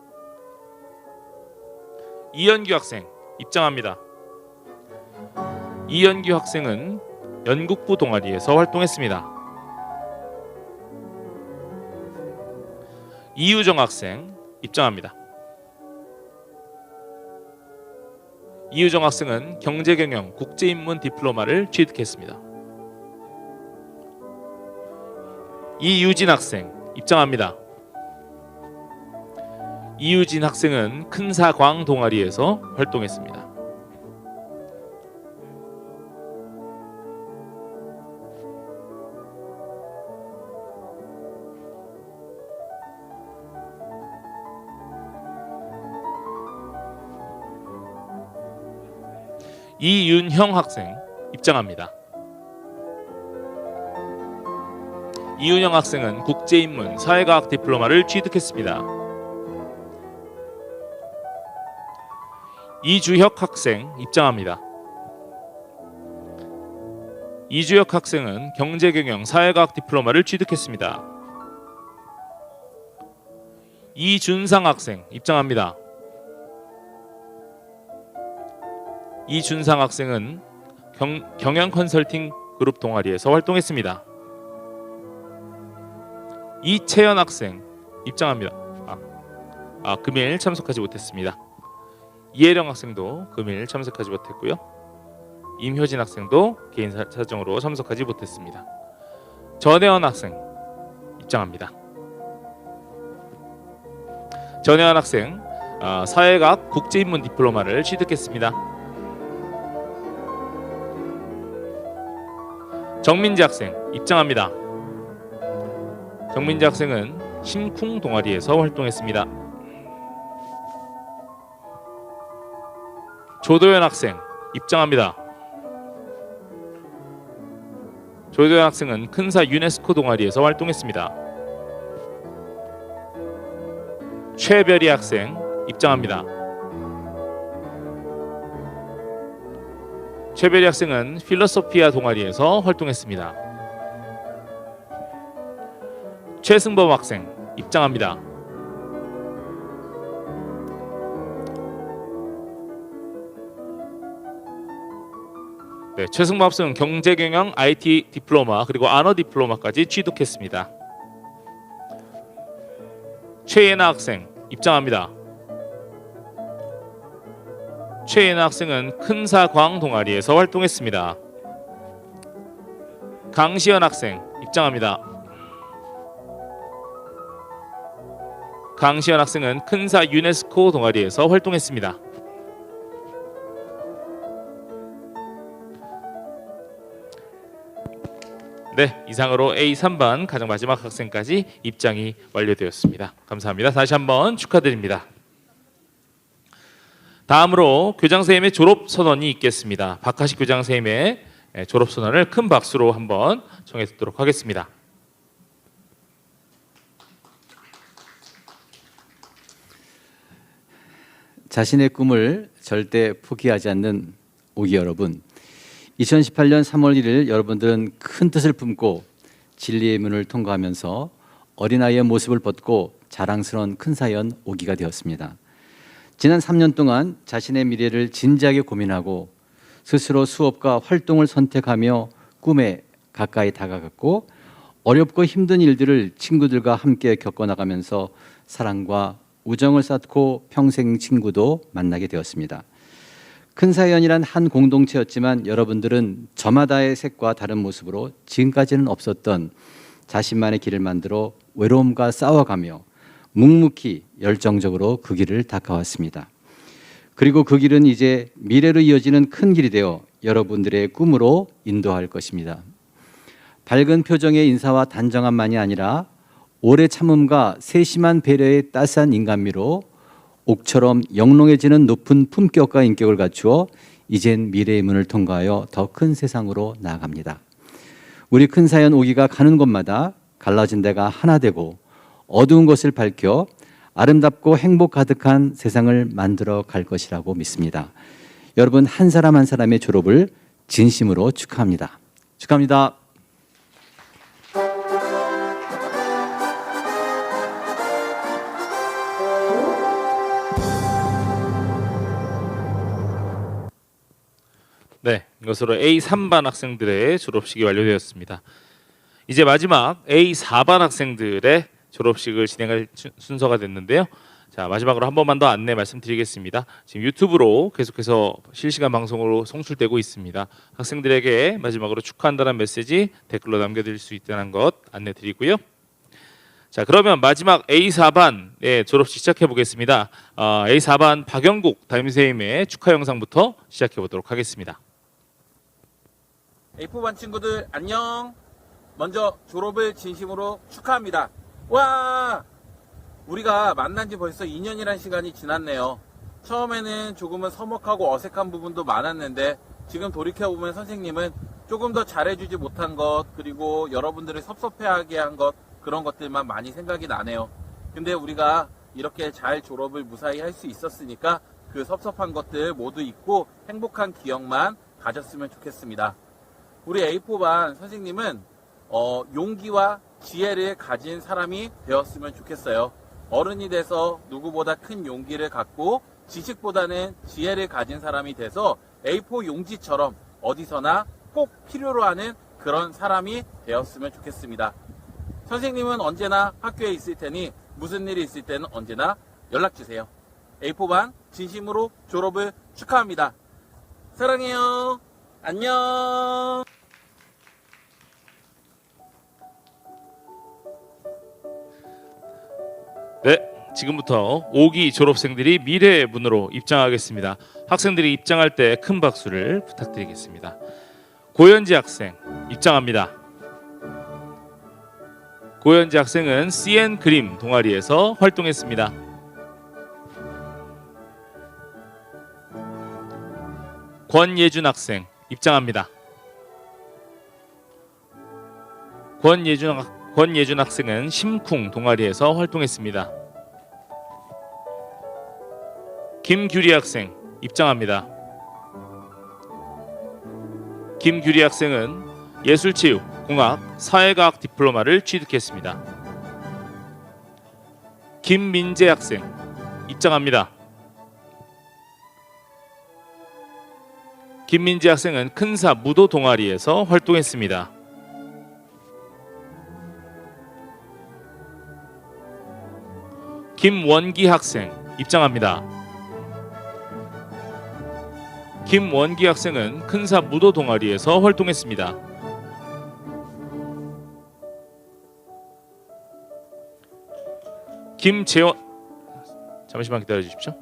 A: 이현규 학생 입장합니다. 이현규 학생은 연극부 동아리에서 활동했습니다. 이유정 학생 입장합니다. 이유정 학생은 경제경영 국제인문 디플로마를 취득했습니다. 이유진 학생 입장합니다. 이유진 학생은 큰사광 동아리에서 활동했습니다. 이윤형 학생 입장합니다. 이윤형 학생은 국제인문 사회과학 디플로마를 취득했습니다. 이주혁 학생 입장합니다. 이주혁 학생은 경제경영 사회과학 디플로마를 취득했습니다. 이준상 학생 입장합니다. 이준상 학생은 경영 컨설팅 그룹 동아리에서 활동했습니다. 이채연 학생 입장합니다. 금일 참석하지 못했습니다. 이혜령 학생도 금일 참석하지 못했고요. 임효진 학생도 개인 사정으로 참석하지 못했습니다. 전혜원 학생 입장합니다. 전혜원 학생 사회과학 국제인문 디플로마를 취득했습니다. 정민지 학생 입장합니다. 정민지 학생은 심쿵 동아리에서 활동했습니다. 조도현 학생 입장합니다. 조도현 학생은 큰사 유네스코 동아리에서 활동했습니다. 최별이 학생 입장합니다. 최별이 학생은 필로소피아 동아리에서 활동했습니다. 최승범 학생 입장합니다. 네, 최승모 학생은 경제경영 IT 디플로마 그리고 언어 디플로마까지 취득했습니다. 최예나 학생 입장합니다. 최예나 학생은 큰사광 동아리에서 활동했습니다. 강시현 학생 입장합니다. 강시현 학생은 큰사 유네스코 동아리에서 활동했습니다. 네, 이상으로 A3반 가장 마지막 학생까지 입장이 완료되었습니다. 감사합니다. 다시 한번 축하드립니다. 다음으로 교장 선생님의 졸업 선언이 있겠습니다. 박하식 교장 선생님의 졸업 선언을 큰 박수로 한번 청해 듣도록 하겠습니다.
D: 자신의 꿈을 절대 포기하지 않는 오기 여러분, 2018년 3월 1일 여러분들은 큰 뜻을 품고 진리의 문을 통과하면서 어린아이의 모습을 벗고 자랑스러운 큰 사연 오기가 되었습니다. 지난 3년 동안 자신의 미래를 진지하게 고민하고 스스로 수업과 활동을 선택하며 꿈에 가까이 다가갔고 어렵고 힘든 일들을 친구들과 함께 겪어나가면서 사랑과 우정을 쌓고 평생 친구도 만나게 되었습니다. 큰 사연이란 한 공동체였지만 여러분들은 저마다의 색과 다른 모습으로 지금까지는 없었던 자신만의 길을 만들어 외로움과 싸워가며 묵묵히 열정적으로 그 길을 닦아왔습니다. 그리고 그 길은 이제 미래로 이어지는 큰 길이 되어 여러분들의 꿈으로 인도할 것입니다. 밝은 표정의 인사와 단정함만이 아니라 오래 참음과 세심한 배려의 따스한 인간미로 옥처럼 영롱해지는 높은 품격과 인격을 갖추어 이젠 미래의 문을 통과하여 더 큰 세상으로 나아갑니다. 우리 큰 사연 오기가 가는 곳마다 갈라진 데가 하나 되고 어두운 것을 밝혀 아름답고 행복 가득한 세상을 만들어 갈 것이라고 믿습니다. 여러분 한 사람 한 사람의 졸업을 진심으로 축하합니다. 축하합니다.
A: 네, 이것으로 A3반 학생들의 졸업식이 완료되었습니다. 이제 마지막 A4반 학생들의 졸업식을 진행할 순서가 됐는데요. 자, 마지막으로 한 번만 더 안내 말씀드리겠습니다. 지금 유튜브로 계속해서 실시간 방송으로 송출되고 있습니다. 학생들에게 마지막으로 축하한다는 메시지 댓글로 남겨드릴 수 있다는 것 안내드리고요. 자, 그러면 마지막 A4반의 졸업식 시작해 보겠습니다. A4반 박영국 담임선생님의 축하 영상부터 시작해 보도록 하겠습니다.
M: A4반 친구들 안녕. 먼저 졸업을 진심으로 축하합니다. 와! 우리가 만난 지 벌써 2년이란 시간이 지났네요. 처음에는 조금은 서먹하고 어색한 부분도 많았는데 지금 돌이켜보면 선생님은 조금 더 잘해주지 못한 것, 그리고 여러분들을 섭섭해하게 한 것, 그런 것들만 많이 생각이 나네요. 근데 우리가 이렇게 잘 졸업을 무사히 할 수 있었으니까 그 섭섭한 것들 모두 잊고 행복한 기억만 가졌으면 좋겠습니다. 우리 A4반 선생님은 용기와 지혜를 가진 사람이 되었으면 좋겠어요. 어른이 돼서 누구보다 큰 용기를 갖고 지식보다는 지혜를 가진 사람이 돼서 A4 용지처럼 어디서나 꼭 필요로 하는 그런 사람이 되었으면 좋겠습니다. 선생님은 언제나 학교에 있을 테니 무슨 일이 있을 때는 언제나 연락주세요. A4반 진심으로 졸업을 축하합니다. 사랑해요. 안녕.
A: 네, 지금부터 5기 졸업생들이 미래의 문으로 입장하겠습니다. 학생들이 입장할 때 큰 박수를 부탁드리겠습니다. 고현지 학생 입장합니다. 고현지 학생은 CN 그림 동아리에서 활동했습니다. 권예준 학생 입장합니다. 권예준 학생은 심쿵 동아리에서 활동했습니다. 김규리 학생 입장합니다. 김규리 학생은 예술체육, 공학, 사회과학 디플로마를 취득했습니다. 김민재 학생 입장합니다. 김민지 학생은 큰사 무도 동아리에서 활동했습니다. 김원기 학생 입장합니다. 김원기 학생은 큰사 무도 동아리에서 활동했습니다. 김재원 잠시만 기다려 주십시오.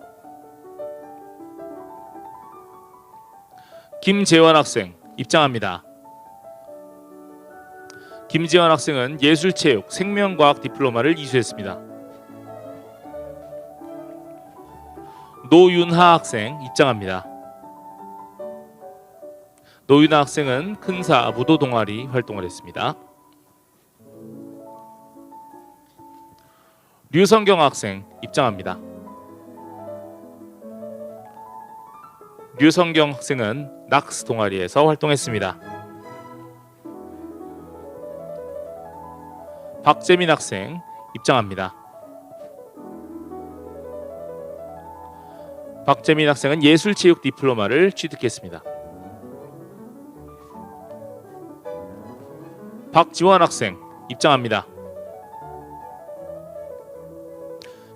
A: 김재원 학생 입장합니다. 김재원 학생은 예술체육 생명과학 디플로마를 이수했습니다. 노윤하 학생 입장합니다. 노윤하 학생은 큰사 무도 동아리 활동을 했습니다. 류성경 학생 입장합니다. 류성경 학생은 낙스 동아리에서 활동했습니다. 박재민 학생 입장합니다. 박재민 학생은 예술체육 디플로마를 취득했습니다. 박지원 학생 입장합니다.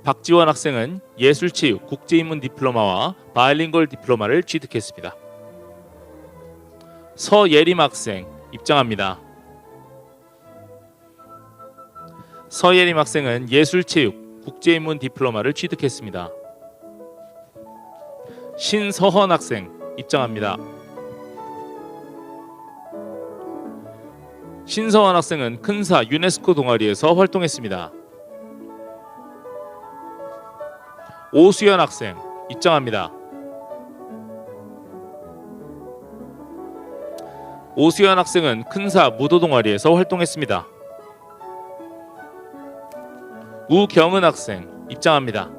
A: 박지원 학생은 예술체육 국제인문 디플로마와 바이링걸 디플로마를 취득했습니다. 서예림 학생 입장합니다. 서예림 학생은 예술체육 국제인문 디플로마를 취득했습니다. 신서헌 학생 입장합니다. 신서헌 학생은 큰사 유네스코 동아리에서 활동했습니다. 오수연 학생 입장합니다. 오수연 학생은 큰사 무도 동아리에서 활동했습니다. 우경은 학생 입장합니다.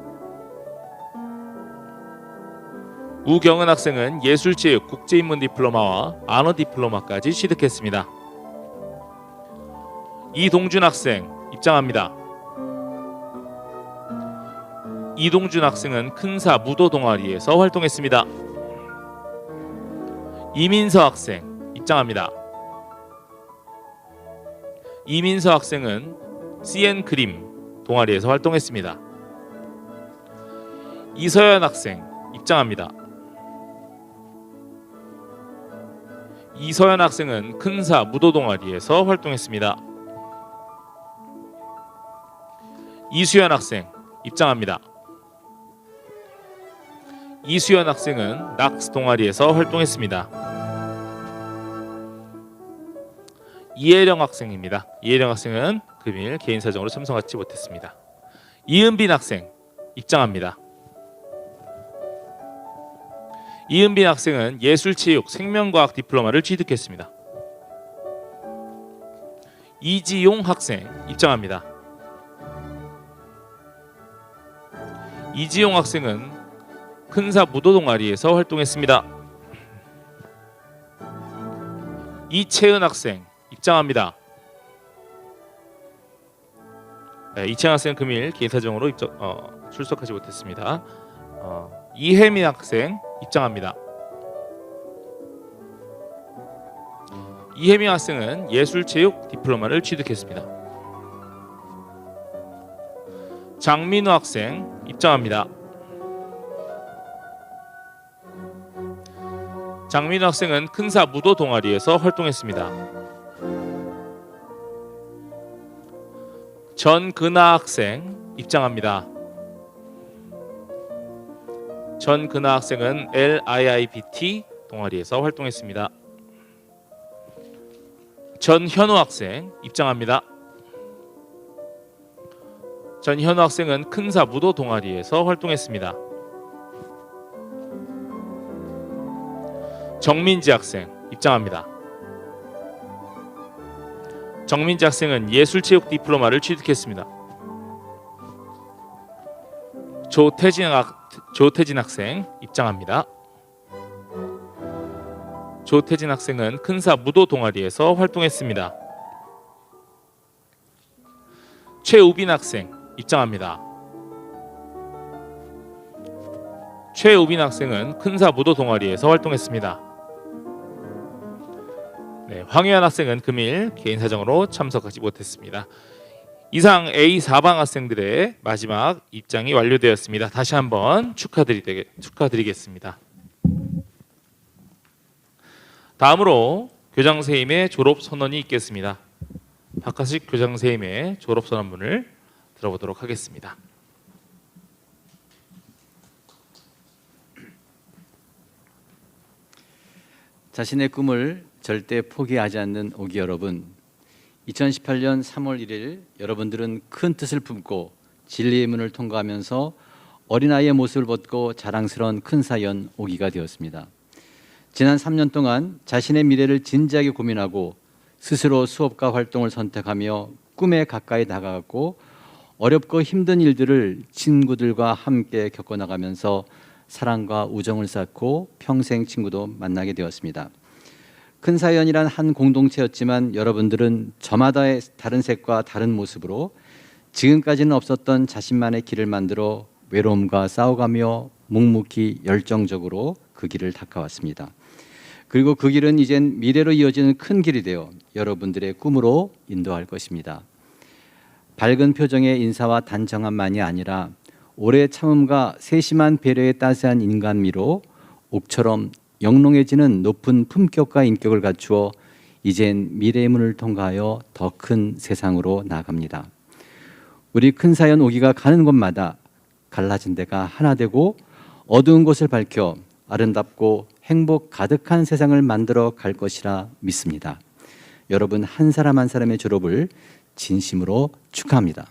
A: 우경은 학생은 예술체육 국제인문 디플로마와 안어 디플로마까지 취득했습니다. 이동준 학생 입장합니다. 이동준 학생은 큰사 무도 동아리에서 활동했습니다. 이민서 학생 입장합니다. 이민서 학생은 CN 그림 동아리에서 활동했습니다. 이서연 학생 입장합니다. 이서연 학생은 큰사 무도 동아리에서 활동했습니다. 이수연 학생 입장합니다. 이수연 학생은 낙스 동아리에서 활동했습니다. 이혜령 학생입니다. 이혜령 학생은 금일 개인 사정으로 참석하지 못했습니다. 이은빈 학생 입장합니다. 이은빈 학생은 예술체육 생명과학 디플로마를 취득했습니다. 이지용 학생 입장합니다. 이지용 학생은 큰사 무도 동아리에서 활동했습니다. 이채은 학생 입장합니다. 네, 이채은 학생은 금일 개인 사정으로 출석하지 못했습니다. 이혜민 학생 입장합니다. 이혜민 학생은 예술체육 디플로마를 취득했습니다. 장민우 학생 입장합니다. 장민우 학생은 큰사 무도 동아리에서 활동했습니다. 전근아 학생 입장합니다. 전근아 학생은 LIIBT 동아리에서 활동했습니다. 전현우 학생 입장합니다. 전현우 학생은 큰사 무도 동아리에서 활동했습니다. 정민지 학생 입장합니다. 정민지 학생은 예술체육 디플로마를 취득했습니다. 조태진 학생 입장합니다. 조태진 학생은 큰사 무도 동아리에서 활동했습니다. 최우빈 학생 입장합니다. 최우빈 학생은 큰사 무도 동아리에서 활동했습니다. 네, 황유한 학생은 금일 개인 사정으로 참석하지 못했습니다. 이상 A4방 학생들의 마지막 입장이 완료되었습니다. 다시 한번 축하드리겠습니다. 다음으로 교장선생님의 졸업 선언이 있겠습니다. 박하식 교장선생님의 졸업 선언문을 들어보도록 하겠습니다.
D: 자신의 꿈을 절대 포기하지 않는 오기 여러분, 2018년 3월 1일 여러분들은 큰 뜻을 품고 진리의 문을 통과하면서 어린아이의 모습을 벗고 자랑스러운 큰 사연 오기가 되었습니다. 지난 3년 동안 자신의 미래를 진지하게 고민하고 스스로 수업과 활동을 선택하며 꿈에 가까이 다가갔고 어렵고 힘든 일들을 친구들과 함께 겪어나가면서 사랑과 우정을 쌓고 평생 친구도 만나게 되었습니다. 큰 사연이란 한 공동체였지만 여러분들은 저마다의 다른 색과 다른 모습으로 지금까지는 없었던 자신만의 길을 만들어 외로움과 싸워가며 묵묵히 열정적으로 그 길을 닦아왔습니다. 그리고 그 길은 이젠 미래로 이어지는 큰 길이 되어 여러분들의 꿈으로 인도할 것입니다. 밝은 표정의 인사와 단정함만이 아니라 오래 참음과 세심한 배려의 따스한 인간미로 옥처럼 영롱해지는 높은 품격과 인격을 갖추어 이젠 미래의 문을 통과하여 더 큰 세상으로 나아갑니다. 우리 큰 사연 오기가 가는 곳마다 갈라진 데가 하나 되고 어두운 곳을 밝혀 아름답고 행복 가득한 세상을 만들어 갈 것이라 믿습니다. 여러분 한 사람 한 사람의 졸업을 진심으로 축하합니다.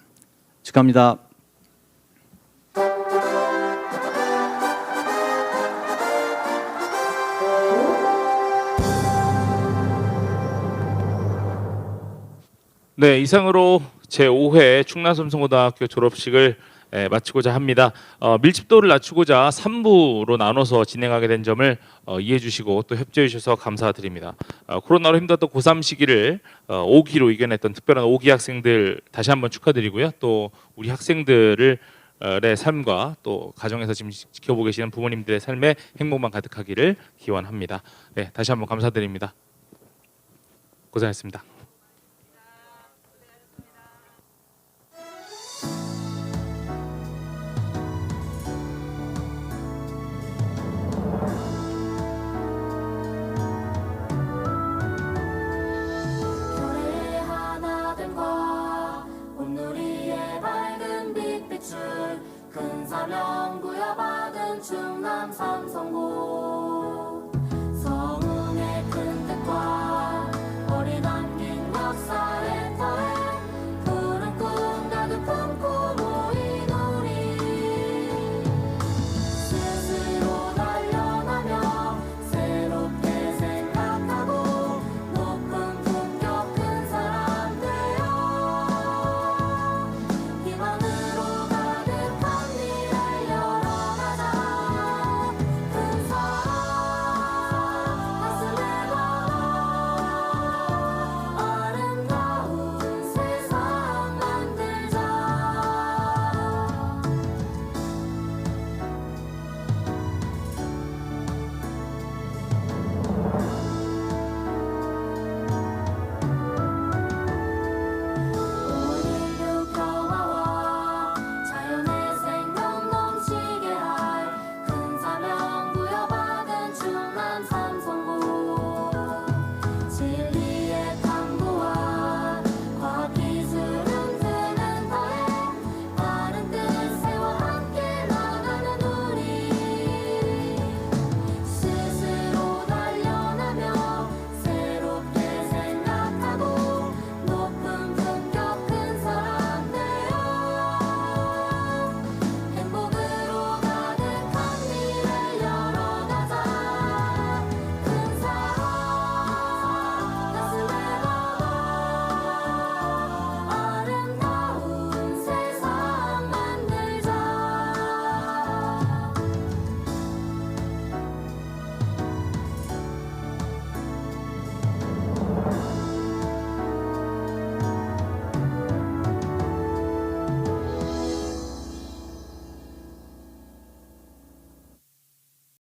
D: 축하합니다.
A: 네, 이상으로 제5회 충남삼성고등학교 졸업식을 마치고자 합니다. 밀집도를 낮추고자 3부로 나눠서 진행하게 된 점을 이해해 주시고 또 협조해 주셔서 감사드립니다. 코로나로 힘들었던 고3 시기를 5기로 이겨냈던 특별한 5기 학생들 다시 한번 축하드리고요. 또 우리 학생들의 삶과 또 가정에서 지금 지켜보고 계시는 부모님들의 삶에 행복만 가득하기를 기원합니다. 네, 다시 한번 감사드립니다. 고생하셨습니다.
N: 큰 사명 부여받은 충남 삼성고